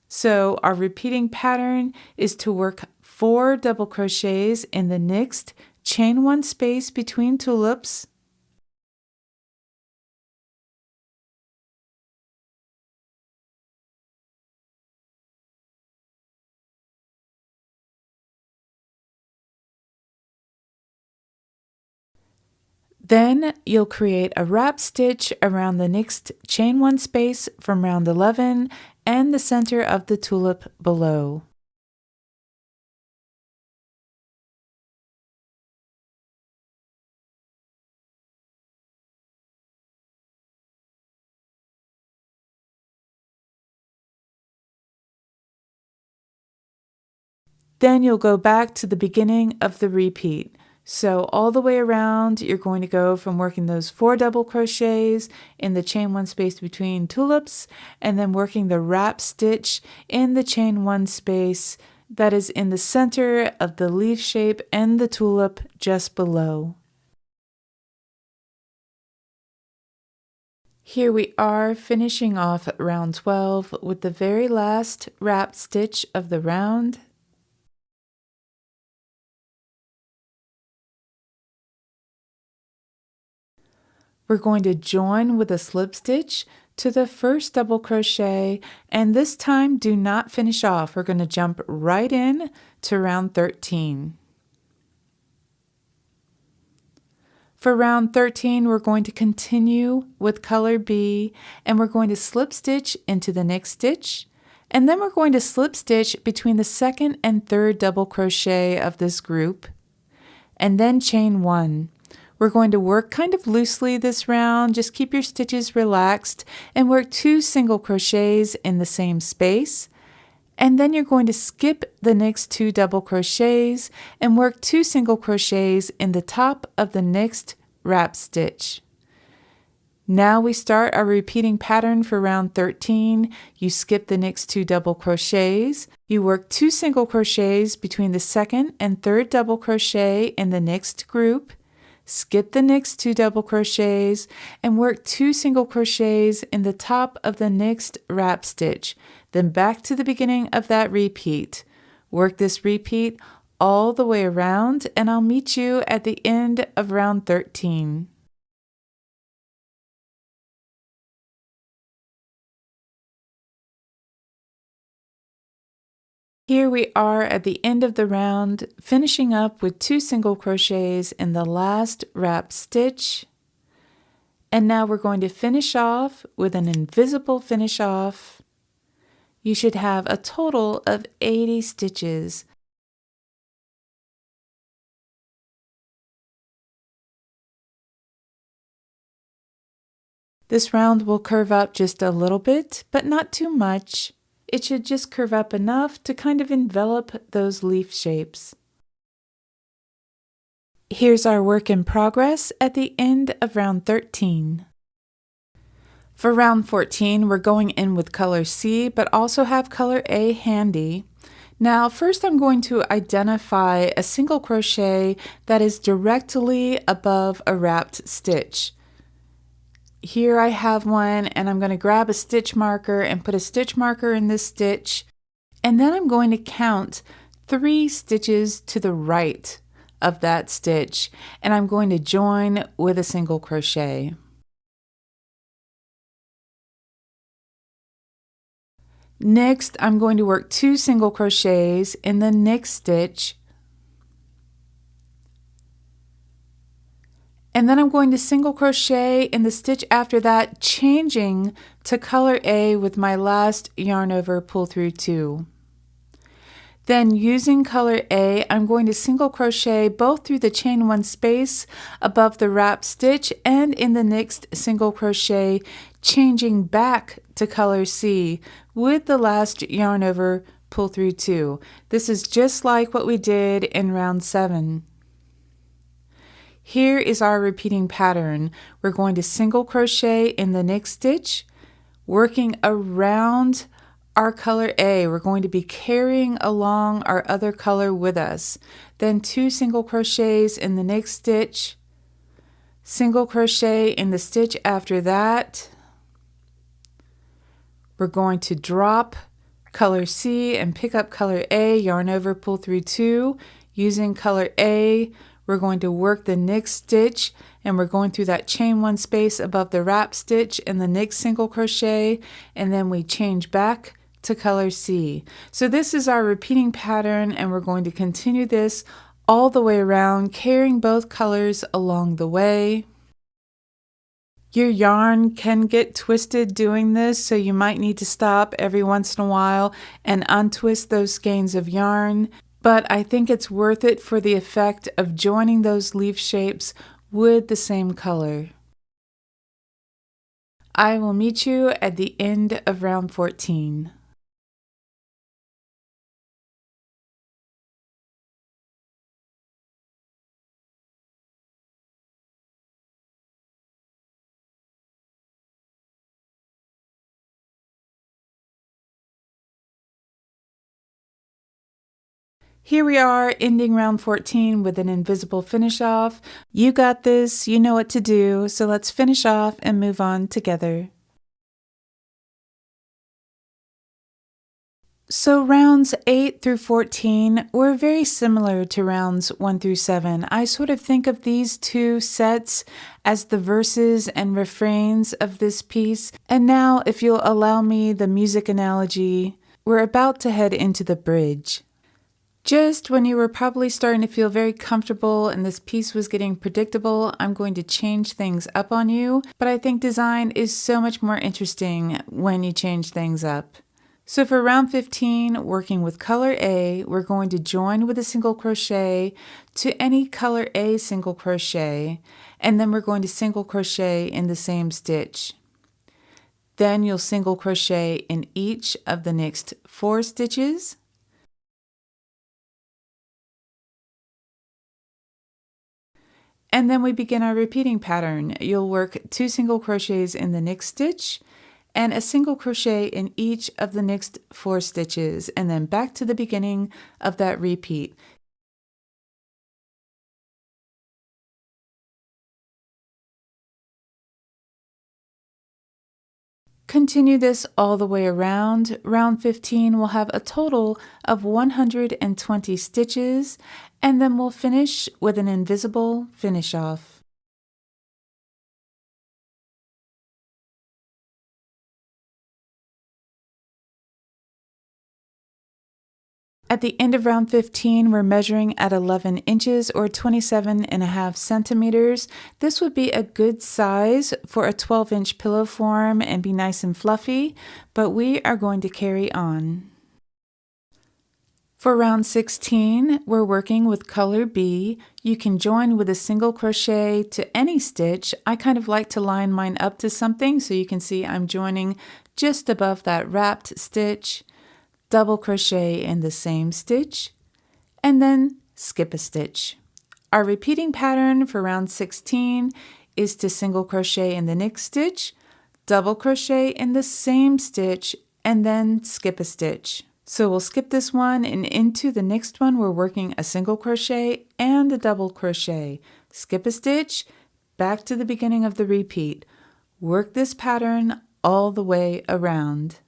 So our repeating pattern is to work 4 double crochets in the next chain 1 space between tulips. Then you'll create a wrap stitch around the next chain 1 space from round 11 and the center of the tulip below. Then you'll go back to the beginning of the repeat. So all the way around, you're going to go from working those 4 double crochets in the chain 1 space between tulips, and then working the wrap stitch in the chain 1 space that is in the center of the leaf shape and the tulip just below. Here we are finishing off round 12 with the very last wrap stitch of the round. We're going to join with a slip stitch to the first double crochet, and this time do not finish off. We're going to jump right in to round 13. For round 13, we're going to continue with color B, and we're going to slip stitch into the next stitch, and then we're going to slip stitch between the second and third double crochet of this group, and then chain 1. We're going to work kind of loosely this round. Just keep your stitches relaxed and work 2 single crochets in the same space. And then you're going to skip the next 2 double crochets and work 2 single crochets in the top of the next wrap stitch. Now we start our repeating pattern for round 13. You skip the next 2 double crochets. You work 2 single crochets between the second and third double crochet in the next group. Skip the next 2 double crochets and work 2 single crochets in the top of the next wrap stitch. Then back to the beginning of that repeat. Work this repeat all the way around, and I'll meet you at the end of round 13. Here we are at the end of the round, finishing up with 2 single crochets in the last wrap stitch. And now we're going to finish off with an invisible finish off. You should have a total of 80 stitches. This round will curve up just a little bit, but not too much. It should just curve up enough to kind of envelop those leaf shapes. Here's our work in progress at the end of round 13. For round 14, we're going in with color C, but also have color A handy. Now, first I'm going to identify a single crochet that is directly above a wrapped stitch. Here I have one, and I'm going to grab a stitch marker and put a stitch marker in this stitch, and then I'm going to count 3 stitches to the right of that stitch, and I'm going to join with a single crochet. Next, I'm going to work 2 single crochets in the next stitch, and then I'm going to single crochet in the stitch after that, changing to color A with my last yarn over pull through 2. Then using color A, I'm going to single crochet both through the chain 1 space above the wrap stitch and in the next single crochet, changing back to color C with the last yarn over pull through 2. This is just like what we did in round 7. Here is our repeating pattern. We're going to single crochet in the next stitch, working around our color A. We're going to be carrying along our other color with us. Then 2 single crochets in the next stitch, single crochet in the stitch after that. We're going to drop color C and pick up color A, yarn over, pull through 2. Using color A, we're going to work the next stitch, and we're going through that chain 1 space above the wrap stitch and the next single crochet, and then we change back to color C. So this is our repeating pattern, and we're going to continue this all the way around, carrying both colors along the way. Your yarn can get twisted doing this, so you might need to stop every once in a while and untwist those skeins of yarn. But I think it's worth it for the effect of joining those leaf shapes with the same color. I will meet you at the end of round 14. Here we are ending round 14 with an invisible finish off. You got this, you know what to do, so let's finish off and move on together. So rounds 8 through 14 were very similar to rounds 1 through 7. I sort of think of these two sets as the verses and refrains of this piece. And now, if you'll allow me the music analogy, we're about to head into the bridge. Just when you were probably starting to feel very comfortable and this piece was getting predictable, I'm going to change things up on you. But I think design is so much more interesting when you change things up. So for round 15, working with color A, we're going to join with a single crochet to any color A single crochet, and then we're going to single crochet in the same stitch. Then you'll single crochet in each of the next 4 stitches. And then we begin our repeating pattern. You'll work 2 single crochets in the next stitch, and a single crochet in each of the next 4 stitches, and then back to the beginning of that repeat. Continue this all the way around. Round 15 will have a total of 120 stitches, and then we'll finish with an invisible finish off. At the end of round 15, we're measuring at 11 inches or 27.5 centimeters. This would be a good size for a 12-inch pillow form and be nice and fluffy, but we are going to carry on. For round 16, we're working with color B. You can join with a single crochet to any stitch. I kind of like to line mine up to something, so you can see I'm joining just above that wrapped stitch. Double crochet in the same stitch, and then skip a stitch. Our repeating pattern for round 16 is to single crochet in the next stitch, double crochet in the same stitch, and then skip a stitch. So we'll skip this one, and into the next one we're working a single crochet and a double crochet. Skip a stitch, back to the beginning of the repeat. Work this pattern all the way around.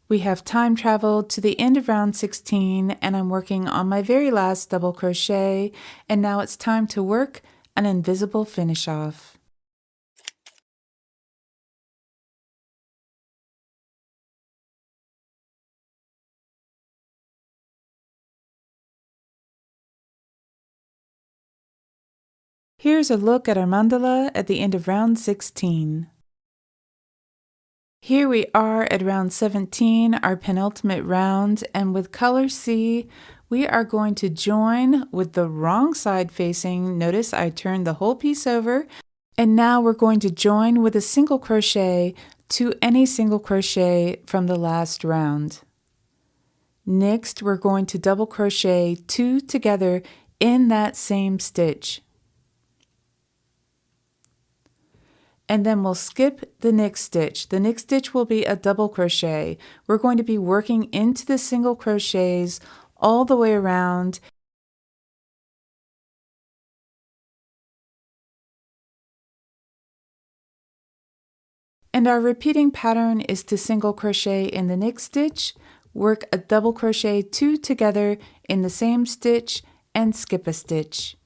We have time traveled to the end of round 16, and I'm working on my very last double crochet, and now it's time to work an invisible finish off. Here's a look at our mandala at the end of round 16. Here we are at round 17, our penultimate round, and with color C, we are going to join with the wrong side facing. Notice I turned the whole piece over, and now we're going to join with a single crochet to any single crochet from the last round. Next, we're going to double crochet 2 together in that same stitch. And then we'll skip the next stitch. The next stitch will be a double crochet. We're going to be working into the single crochets all the way around. And our repeating pattern is to single crochet in the next stitch, work a double crochet 2 together in the same stitch, and skip a stitch.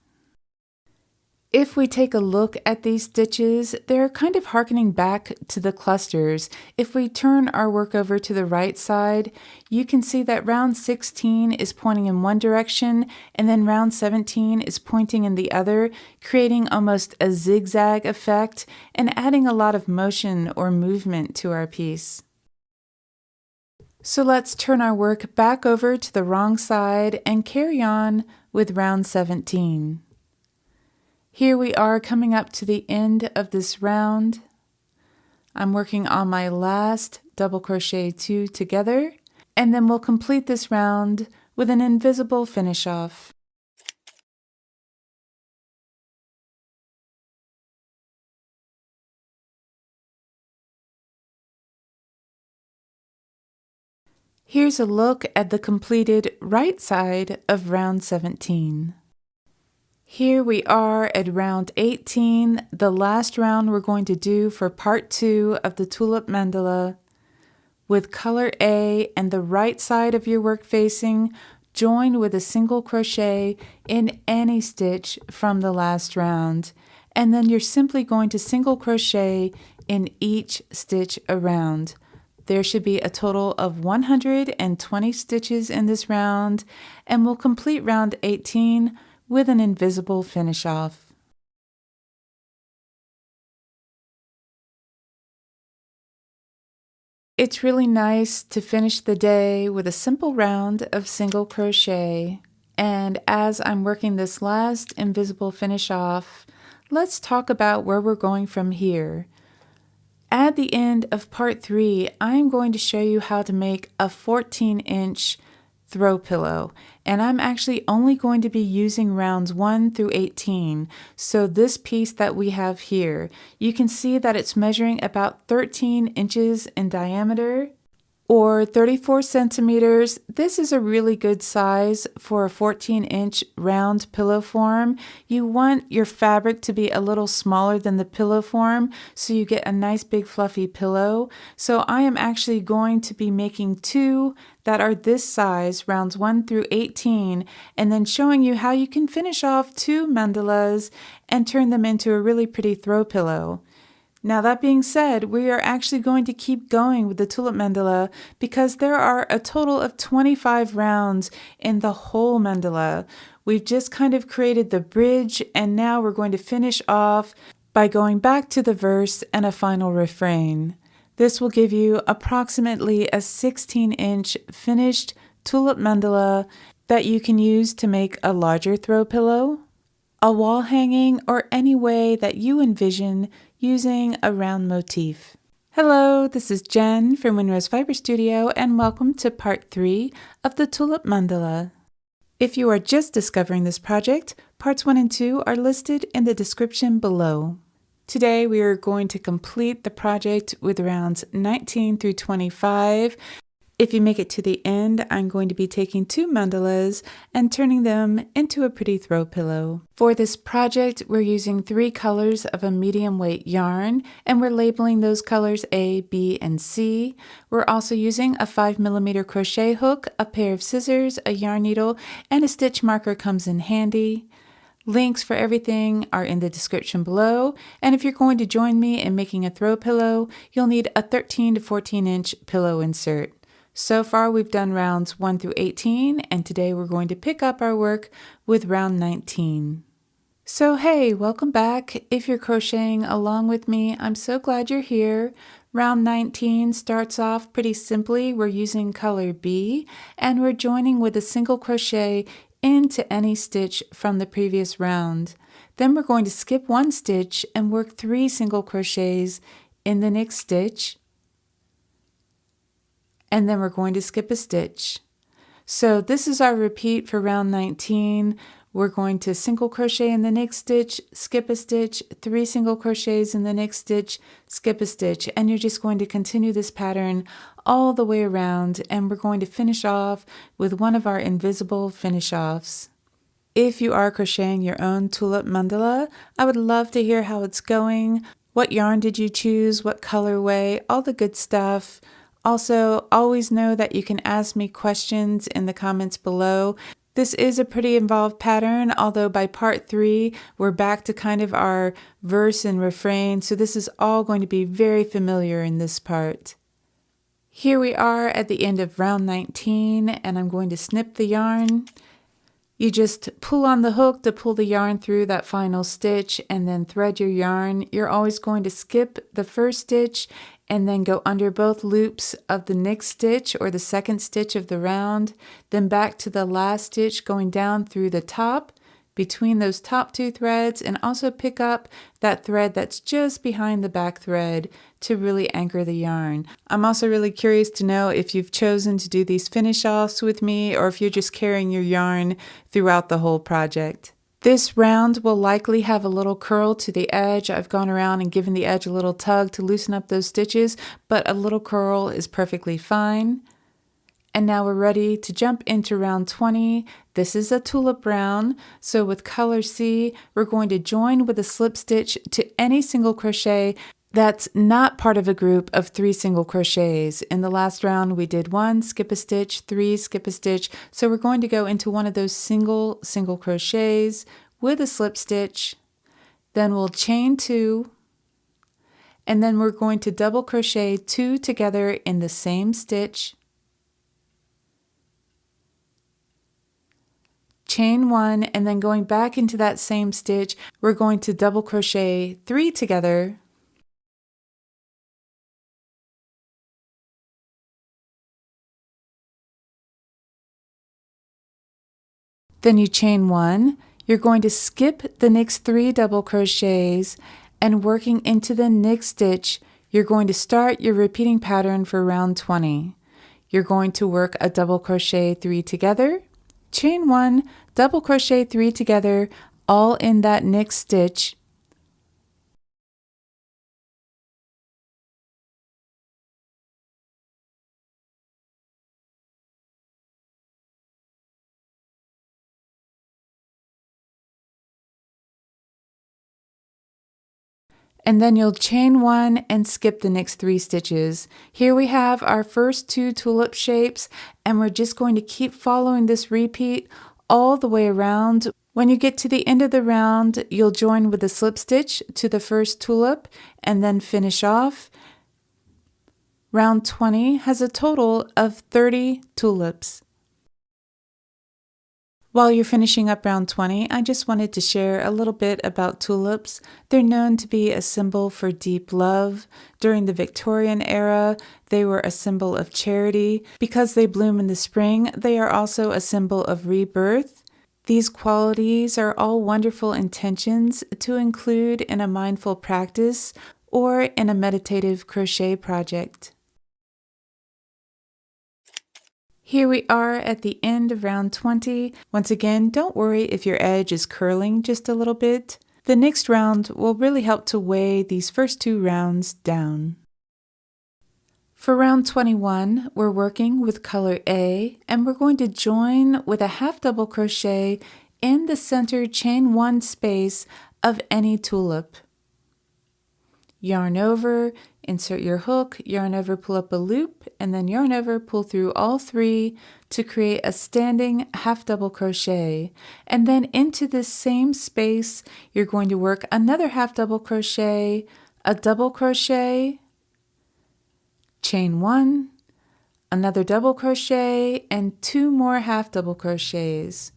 If we take a look at these stitches, they're kind of harkening back to the clusters. If we turn our work over to the right side, you can see that round 16 is pointing in one direction, and then round 17 is pointing in the other, creating almost a zigzag effect and adding a lot of motion or movement to our piece. So let's turn our work back over to the wrong side and carry on with round 17. Here we are coming up to the end of this round. I'm working on my last double crochet 2 together, and then we'll complete this round with an invisible finish off. Here's a look at the completed right side of round 17. Here we are at round 18, the last round we're going to do for part 2 of the Tulip Mandala. With color A and the right side of your work facing, join with a single crochet in any stitch from the last round, and then you're simply going to single crochet in each stitch around. There should be a total of 120 stitches in this round, and we'll complete round 18 with an invisible finish off. It's really nice to finish the day with a simple round of single crochet. And as I'm working this last invisible finish off, let's talk about where we're going from here. At the end of part 3, I'm going to show you how to make a 14-inch throw pillow, and I'm actually only going to be using rounds 1 through 18. So this piece that we have here, you can see that it's measuring about 13 inches in diameter or 34 centimeters. This is a really good size for a 14-inch round pillow form. You want your fabric to be a little smaller than the pillow form so you get a nice big fluffy pillow. So I am actually going to be making 2 that are this size, rounds 1 through 18, and then showing you how you can finish off 2 mandalas and turn them into a really pretty throw pillow. Now that being said, we are actually going to keep going with the Tulip Mandala because there are a total of 25 rounds in the whole mandala. We've just kind of created the bridge, and now we're going to finish off by going back to the verse and a final refrain. This will give you approximately a 16-inch finished Tulip Mandala that you can use to make a larger throw pillow, a wall hanging, or any way that you envision using a round motif. Hello, this is Jen from Windrose Fiber Studio, and welcome to part 3 of the Tulip Mandala. If you are just discovering this project, parts 1 and 2 are listed in the description below. Today we are going to complete the project with rounds 19 through 25. If you make it to the end, I'm going to be taking 2 mandalas and turning them into a pretty throw pillow. For this project, we're using 3 colors of a medium weight yarn, and we're labeling those colors A, B, and C. We're also using a 5mm crochet hook, a pair of scissors, a yarn needle, and a stitch marker comes in handy. Links for everything are in the description below, and if you're going to join me in making a throw pillow, you'll need a 13 to 14-inch pillow insert. So far we've done rounds 1 through 18, and today we're going to pick up our work with round 19. So hey, welcome back. If you're crocheting along with me, I'm so glad you're here. Round 19 starts off pretty simply. We're using color B, and we're joining with a single crochet into any stitch from the previous round. Then we're going to skip 1 stitch and work 3 single crochets in the next stitch. And then we're going to skip a stitch. So this is our repeat for round 19. We're going to single crochet in the next stitch, skip a stitch, 3 single crochets in the next stitch, skip a stitch, and you're just going to continue this pattern all the way around, and we're going to finish off with one of our invisible finish offs. If you are crocheting your own Tulip Mandala, I would love to hear how it's going. What yarn did you choose? What colorway? All the good stuff. Also, always know that you can ask me questions in the comments below. This is a pretty involved pattern, although by part 3, we're back to kind of our verse and refrain, so this is all going to be very familiar in this part. Here we are at the end of round 19, and I'm going to snip the yarn. You just pull on the hook to pull the yarn through that final stitch and then thread your yarn. You're always going to skip the first stitch and then go under both loops of the next stitch or the second stitch of the round, then back to the last stitch going down through the top between those top 2 threads, and also pick up that thread that's just behind the back thread to really anchor the yarn. I'm also really curious to know if you've chosen to do these finish offs with me or if you're just carrying your yarn throughout the whole project. This round will likely have a little curl to the edge. I've gone around and given the edge a little tug to loosen up those stitches, but a little curl is perfectly fine. And now we're ready to jump into round 20. This is a tulip round, so with color C, we're going to join with a slip stitch to any single crochet that's not part of a group of 3 single crochets. In the last round, we did 1, skip a stitch, 3, skip a stitch. So we're going to go into one of those single crochets with a slip stitch. Then we'll chain 2, and then we're going to double crochet 2 together in the same stitch. Chain 1, and then going back into that same stitch, we're going to double crochet 3 together. Then you chain 1, you're going to skip the next 3 double crochets, and working into the next stitch, you're going to start your repeating pattern for round 20. You're going to work a double crochet 3 together, chain 1, double crochet 3 together, all in that next stitch. And then you'll chain 1 and skip the next 3 stitches. Here we have our first 2 tulip shapes, and we're just going to keep following this repeat all the way around. When you get to the end of the round, you'll join with a slip stitch to the first tulip and then finish off. Round 20 has a total of 30 tulips. While you're finishing up round 20, I just wanted to share a little bit about tulips. They're known to be a symbol for deep love. During the Victorian era, they were a symbol of charity. Because they bloom in the spring, they are also a symbol of rebirth. These qualities are all wonderful intentions to include in a mindful practice or in a meditative crochet project. Here we are at the end of round 20. Once again, don't worry if your edge is curling just a little bit. The next round will really help to weigh these first 2 rounds down. For round 21, we're working with color A, and we're going to join with a half double crochet in the center chain 1 space of any tulip. Yarn over, insert your hook, yarn over, pull up a loop, and then yarn over, pull through all 3 to create a standing half double crochet. And then into this same space, you're going to work another half double crochet, a double crochet, chain 1, another double crochet, and 2 more half double crochets.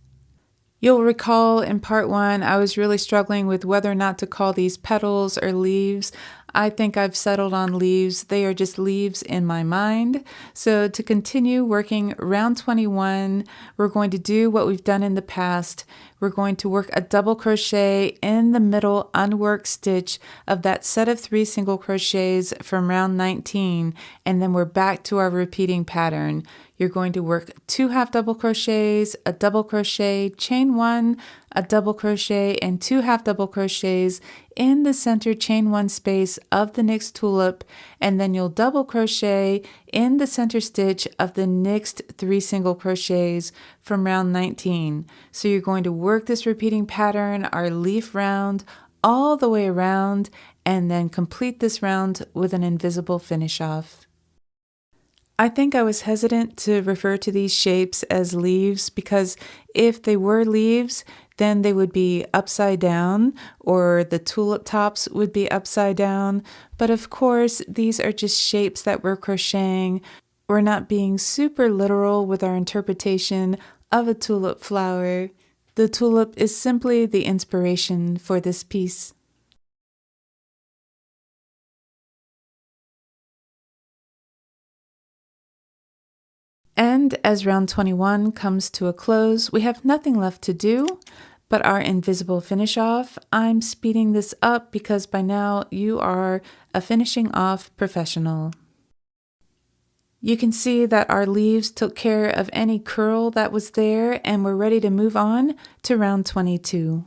You'll recall in part 1, I was really struggling with whether or not to call these petals or leaves. I think I've settled on leaves. They are just leaves in my mind. So to continue working round 21, we're going to do what we've done in the past. We're going to work a double crochet in the middle unworked stitch of that set of 3 single crochets from round 19, and then we're back to our repeating pattern. You're going to work 2 half double crochets, a double crochet, chain 1, a double crochet, and 2 half double crochets in the center chain 1 space of the next tulip, and then you'll double crochet in the center stitch of the next 3 single crochets from round 19. So you're going to work this repeating pattern, our leaf round, all the way around, and then complete this round with an invisible finish off. I think I was hesitant to refer to these shapes as leaves because if they were leaves, then they would be upside down or the tulip tops would be upside down. But of course, these are just shapes that we're crocheting. We're not being super literal with our interpretation of a tulip flower. The tulip is simply the inspiration for this piece. And as round 21 comes to a close, we have nothing left to do but our invisible finish off. I'm speeding this up because by now you are a finishing off professional. You can see that our leaves took care of any curl that was there, and we're ready to move on to round 22.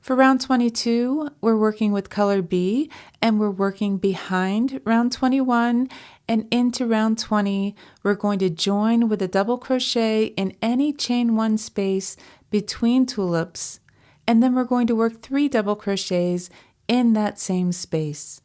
For round 22, we're working with color B, and we're working behind round 21, and into round 20, we're going to join with a double crochet in any chain 1 space between tulips, and then we're going to work 3 double crochets in that same space.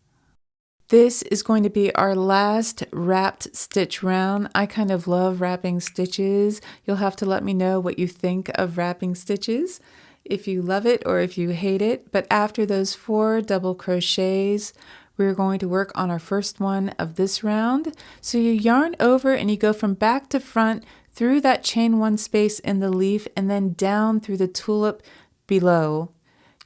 This is going to be our last wrapped stitch round. I kind of love wrapping stitches. You'll have to let me know what you think of wrapping stitches, if you love it or if you hate it. But after those 4 double crochets, we're going to work on our first one of this round. So you yarn over and you go from back to front through that chain 1 space in the leaf and then down through the tulip below.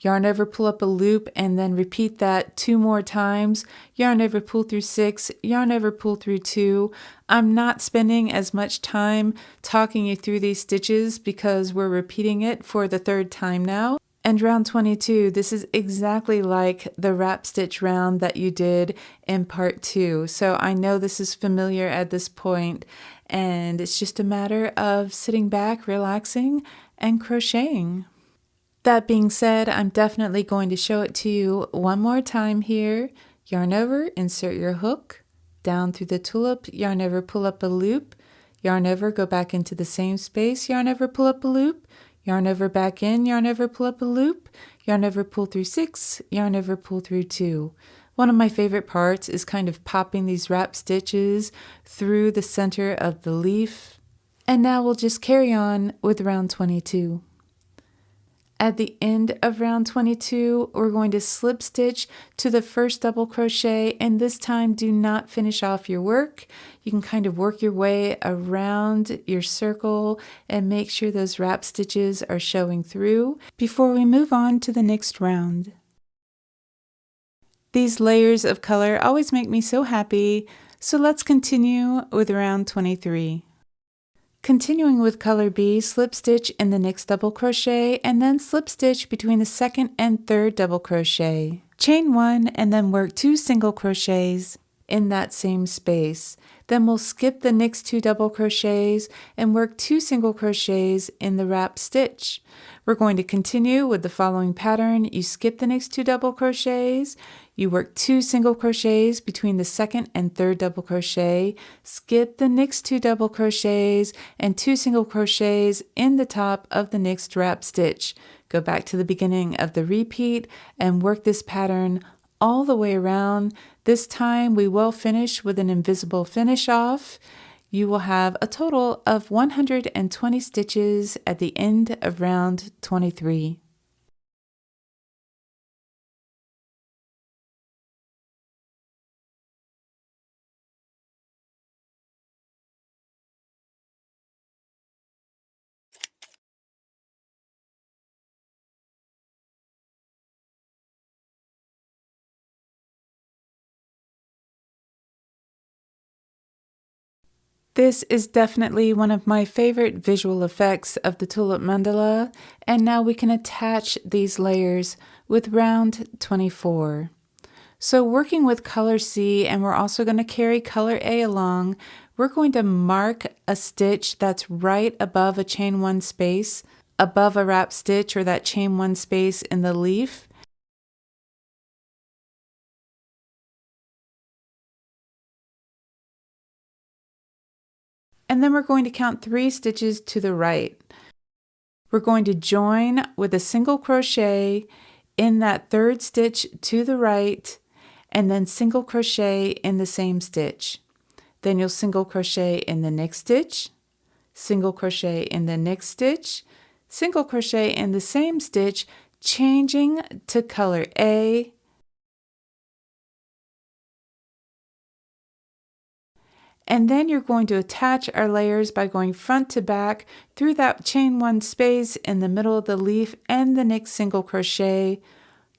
Yarn over, pull up a loop, and then repeat that 2 more times. Yarn over, pull through 6, yarn over, pull through 2. I'm not spending as much time talking you through these stitches because we're repeating it for the 3rd time now. And round 22, this is exactly like the wrap stitch round that you did in part 2. So I know this is familiar at this point, and it's just a matter of sitting back, relaxing, and crocheting. That being said, I'm definitely going to show it to you one more time here. Yarn over, insert your hook, down through the tulip, yarn over, pull up a loop, yarn over, go back into the same space, yarn over, pull up a loop, yarn over, back in, yarn over, pull up a loop, yarn over, pull through 6, yarn over, pull through 2. One of my favorite parts is kind of popping these wrap stitches through the center of the leaf. And now we'll just carry on with round 22. At the end of round 22, we're going to slip stitch to the first double crochet, and this time do not finish off your work. You can kind of work your way around your circle and make sure those wrap stitches are showing through before we move on to the next round. These layers of color always make me so happy, so let's continue with round 23. Continuing with color B, slip stitch in the next double crochet and then slip stitch between the 2nd and 3rd double crochet. Chain 1 and then work 2 single crochets in that same space. Then we'll skip the next 2 double crochets and work 2 single crochets in the wrap stitch. We're going to continue with the following pattern. You skip the next 2 double crochets, you work 2 single crochets between the 2nd and 3rd double crochet, skip the next 2 double crochets and 2 single crochets in the top of the next wrap stitch. Go back to the beginning of the repeat and work this pattern all the way around. This time we will finish with an invisible finish off. You will have a total of 120 stitches at the end of round 23. This is definitely one of my favorite visual effects of the Tulip Mandala, and now we can attach these layers with round 24. So working with color C, and we're also going to carry color A along, we're going to mark a stitch that's right above a chain 1 space, above a wrap stitch or that chain 1 space in the leaf. And then we're going to count 3 stitches to the right. We're going to join with a single crochet in that 3rd stitch to the right, and then single crochet in the same stitch. Then you'll single crochet in the next stitch, single crochet in the next stitch, single crochet in the same stitch, changing to color A, and then you're going to attach our layers by going front to back through that chain 1 space in the middle of the leaf and the next single crochet,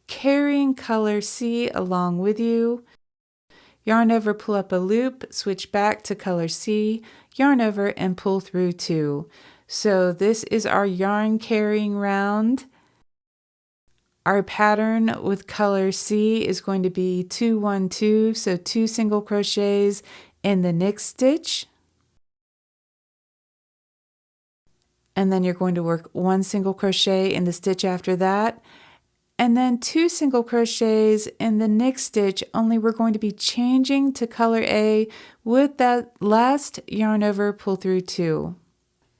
carrying color C along with you. Yarn over, pull up a loop, switch back to color C, yarn over and pull through 2. So this is our yarn carrying round. Our pattern with color C is going to be 2, 1, 2, so 2 single crochets in the next stitch, and then you're going to work 1 single crochet in the stitch after that, and then 2 single crochets in the next stitch, only we're going to be changing to color A with that last yarn over pull through 2.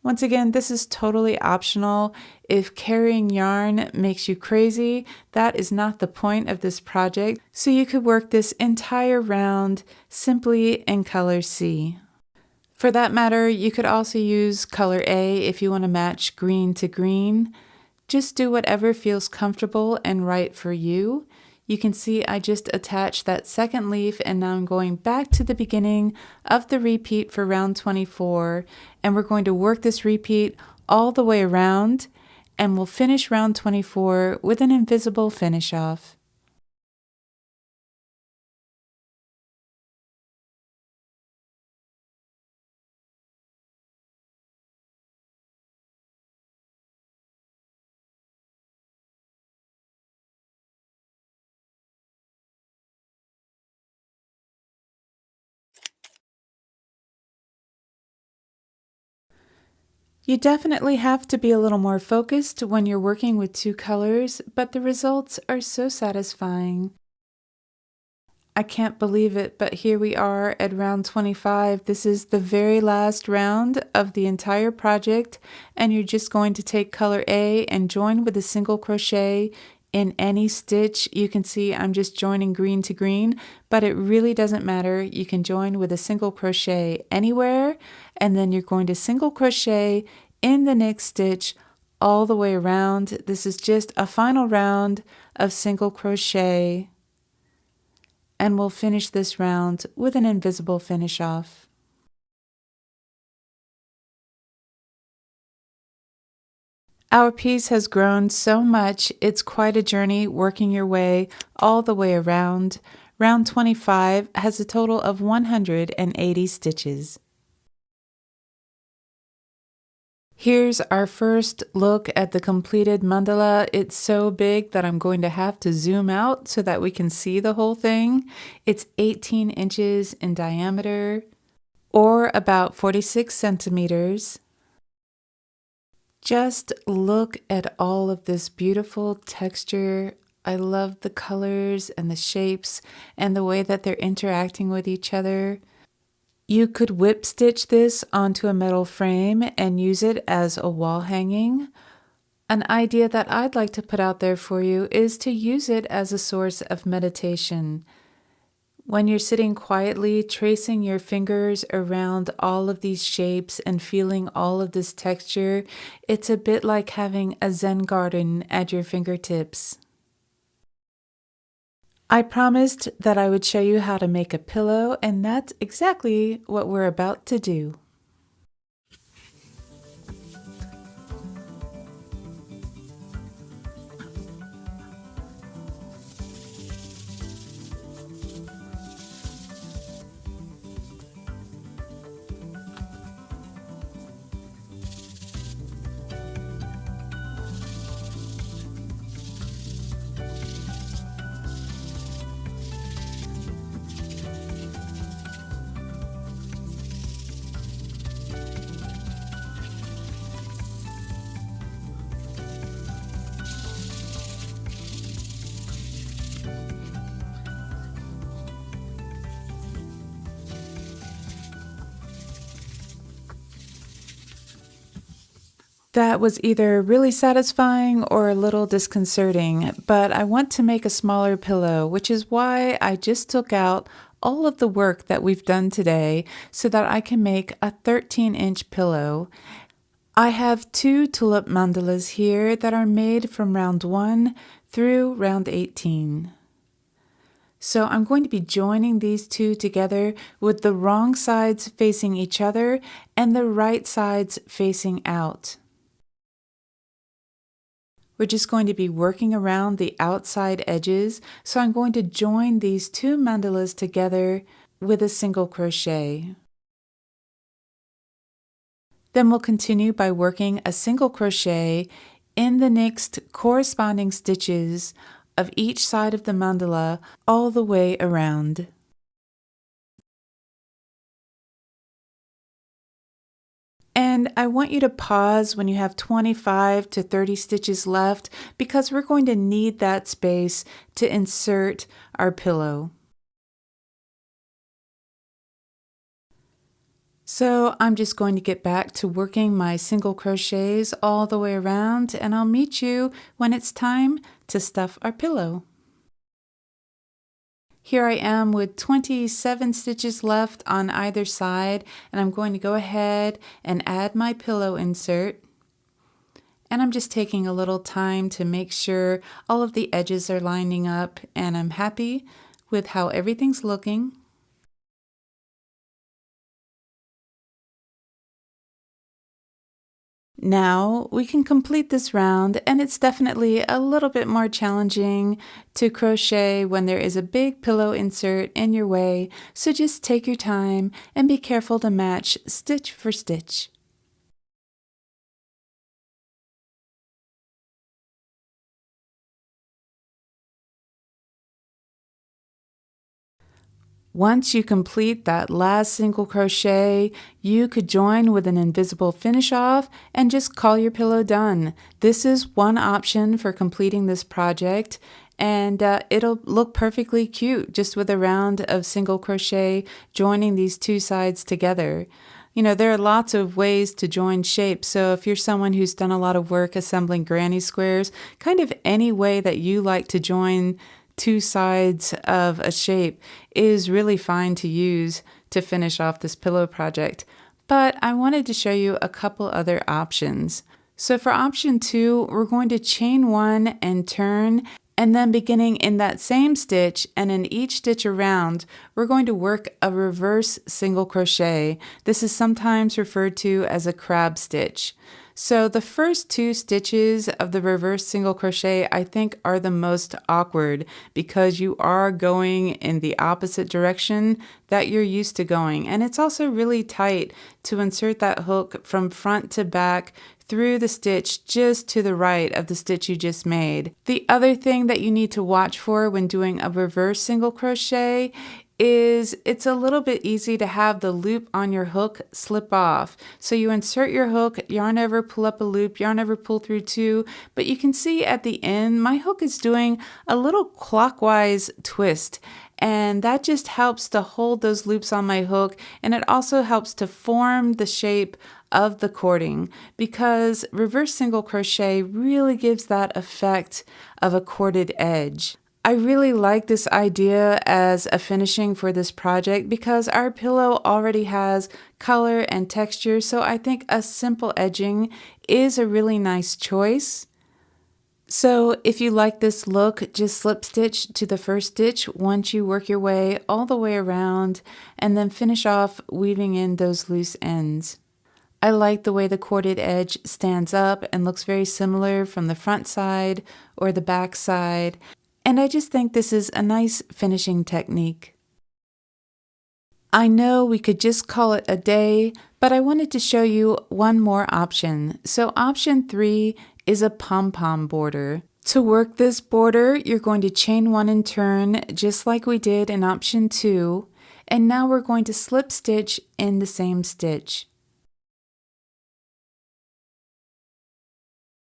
Once again, this is totally optional. If carrying yarn makes you crazy, that is not the point of this project, so you could work this entire round simply in color C. For that matter, you could also use color A if you want to match green to green. Just do whatever feels comfortable and right for you. You can see I just attached that second leaf, and now I'm going back to the beginning of the repeat for round 24, and we're going to work this repeat all the way around, and we'll finish round 24 with an invisible finish off. You definitely have to be a little more focused when you're working with 2 colors, but the results are so satisfying. I can't believe it, but here we are at round 25. This is the very last round of the entire project, and you're just going to take color A and join with a single crochet in any stitch. You can see I'm just joining green to green, but it really doesn't matter. You can join with a single crochet anywhere, and then you're going to single crochet in the next stitch all the way around. This is just a final round of single crochet, and we'll finish this round with an invisible finish off. Our piece has grown so much, it's quite a journey working your way all the way around. Round 25 has a total of 180 stitches. Here's our first look at the completed mandala. It's so big that I'm going to have to zoom out so that we can see the whole thing. It's 18 inches in diameter, or about 46 centimeters. Just look at all of this beautiful texture. I love the colors and the shapes and the way that they're interacting with each other. You could whip stitch this onto a metal frame and use it as a wall hanging. An idea that I'd like to put out there for you is to use it as a source of meditation. When you're sitting quietly, tracing your fingers around all of these shapes and feeling all of this texture, it's a bit like having a Zen garden at your fingertips. I promised that I would show you how to make a pillow, and that's exactly what we're about to do. That was either really satisfying or a little disconcerting, but I want to make a smaller pillow, which is why I just took out all of the work that we've done today so that I can make a 13-inch pillow. I have 2 tulip mandalas here that are made from round 1 through round 18. So I'm going to be joining these 2 together with the wrong sides facing each other and the right sides facing out. We're just going to be working around the outside edges, so I'm going to join these 2 mandalas together with a single crochet. Then we'll continue by working a single crochet in the next corresponding stitches of each side of the mandala all the way around. And I want you to pause when you have 25 to 30 stitches left because we're going to need that space to insert our pillow. So I'm just going to get back to working my single crochets all the way around, and I'll meet you when it's time to stuff our pillow. Here I am with 27 stitches left on either side, and I'm going to go ahead and add my pillow insert. And I'm just taking a little time to make sure all of the edges are lining up, and I'm happy with how everything's looking. Now we can complete this round, and it's definitely a little bit more challenging to crochet when there is a big pillow insert in your way, so just take your time and be careful to match stitch for stitch. Once you complete that last single crochet, you could join with an invisible finish off and just call your pillow done. This is one option for completing this project, and it'll look perfectly cute just with a round of single crochet joining these two sides together. You know, there are lots of ways to join shapes, so if you're someone who's done a lot of work assembling granny squares, kind of any way that you like to join two sides of a shape is really fine to use to finish off this pillow project. But I wanted to show you a couple other options. So for option 2, we're going to chain 1 and turn, and then beginning in that same stitch and in each stitch around, we're going to work a reverse single crochet. This is sometimes referred to as a crab stitch. So the first 2 stitches of the reverse single crochet I think are the most awkward because you are going in the opposite direction that you're used to going. And it's also really tight to insert that hook from front to back through the stitch just to the right of the stitch you just made. The other thing that you need to watch for when doing a reverse single crochet is it's a little bit easy to have the loop on your hook slip off. So you insert your hook, yarn over, pull up a loop, yarn over, pull through 2, but you can see at the end my hook is doing a little clockwise twist, and that just helps to hold those loops on my hook, and it also helps to form the shape of the cording because reverse single crochet really gives that effect of a corded edge. I really like this idea as a finishing for this project because our pillow already has color and texture, so I think a simple edging is a really nice choice. So if you like this look, just slip stitch to the first stitch once you work your way all the way around and then finish off weaving in those loose ends. I like the way the corded edge stands up and looks very similar from the front side or the back side. And I just think this is a nice finishing technique. I know we could just call it a day, but I wanted to show you one more option. So option 3 is a pom-pom border. To work this border, you're going to chain 1 and turn just like we did in option 2. And now we're going to slip stitch in the same stitch.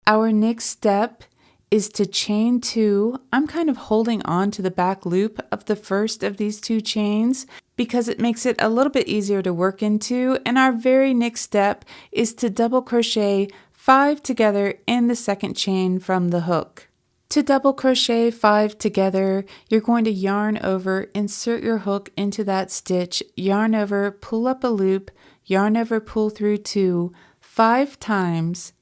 Our next step is to chain 2. I'm kind of holding on to the back loop of the first of these 2 chains because it makes it a little bit easier to work into, and our very next step is to double crochet 5 together in the second chain from the hook. To double crochet 5 together, you're going to yarn over, insert your hook into that stitch, yarn over, pull up a loop, yarn over, pull through 2 5 times,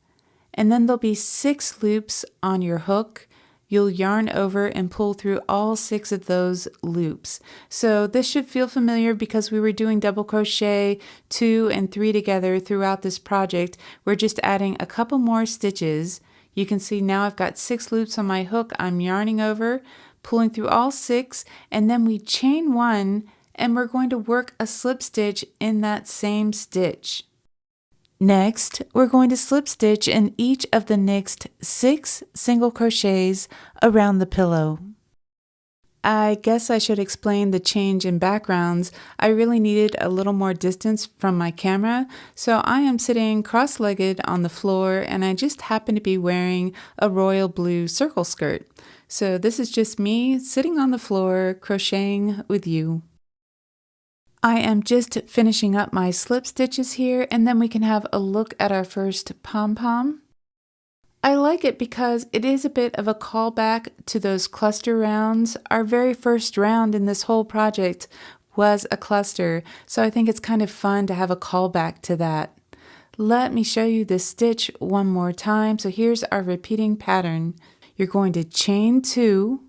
and then there'll be 6 loops on your hook. You'll yarn over and pull through all 6 of those loops. So this should feel familiar because we were doing double crochet 2 and 3 together throughout this project. We're just adding a couple more stitches. You can see now I've got 6 loops on my hook. I'm yarning over, pulling through all 6, and then we chain 1, and we're going to work a slip stitch in that same stitch. Next, we're going to slip stitch in each of the next 6 single crochets around the pillow. I guess I should explain the change in backgrounds. I really needed a little more distance from my camera, so I am sitting cross-legged on the floor and I just happen to be wearing a royal blue circle skirt. So this is just me sitting on the floor crocheting with you. I am just finishing up my slip stitches here, and then we can have a look at our first pom-pom. I like it because it is a bit of a callback to those cluster rounds. Our very first round in this whole project was a cluster, so I think it's kind of fun to have a callback to that. Let me show you this stitch one more time. So here's our repeating pattern. You're going to chain 2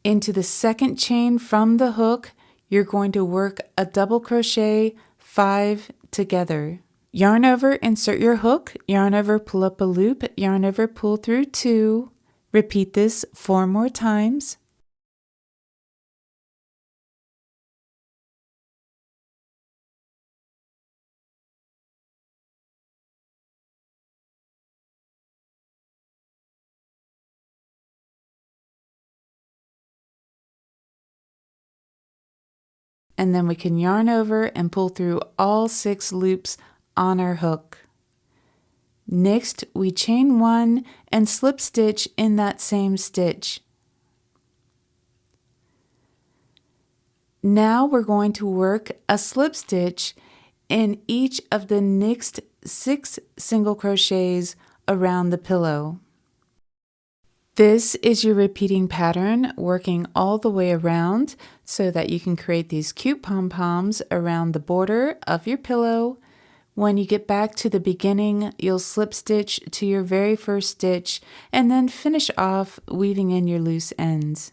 into the second chain from the hook. You're going to work a double crochet 5 together. Yarn over, insert your hook, yarn over, pull up a loop, yarn over, pull through 2. Repeat this 4 more times. And then we can yarn over and pull through all 6 loops on our hook. Next, we chain 1 and slip stitch in that same stitch. Now we're going to work a slip stitch in each of the next 6 single crochets around the pillow. This is your repeating pattern, working all the way around so that you can create these cute pom-poms around the border of your pillow. When you get back to the beginning, you'll slip stitch to your very first stitch and then finish off weaving in your loose ends.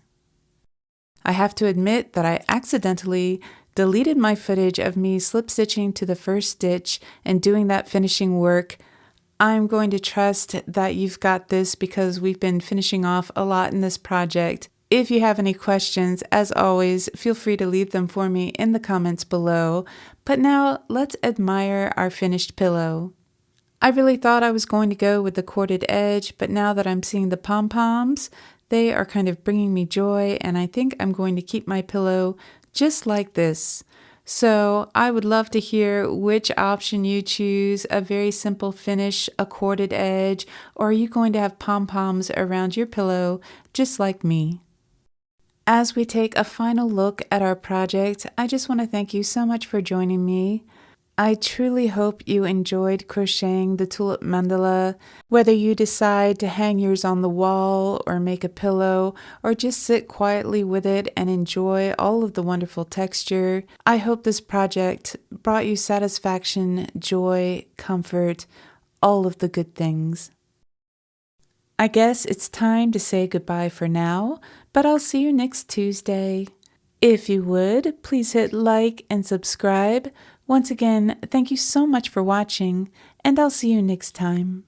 I have to admit that I accidentally deleted my footage of me slip stitching to the first stitch and doing that finishing work. I'm going to trust that you've got this because we've been finishing off a lot in this project. If you have any questions, as always, feel free to leave them for me in the comments below. But now let's admire our finished pillow. I really thought I was going to go with the corded edge, but now that I'm seeing the pom-poms, they are kind of bringing me joy, and I think I'm going to keep my pillow just like this. So I would love to hear which option you choose, a very simple finish, a corded edge, or are you going to have pom-poms around your pillow just like me? As we take a final look at our project, I just want to thank you so much for joining me. I truly hope you enjoyed crocheting the Tulip Mandala. Whether you decide to hang yours on the wall or make a pillow or just sit quietly with it and enjoy all of the wonderful texture, I hope this project brought you satisfaction, joy, comfort, all of the good things. I guess it's time to say goodbye for now, but I'll see you next Tuesday. If you would, please hit like and subscribe. Once again, thank you so much for watching, and I'll see you next time.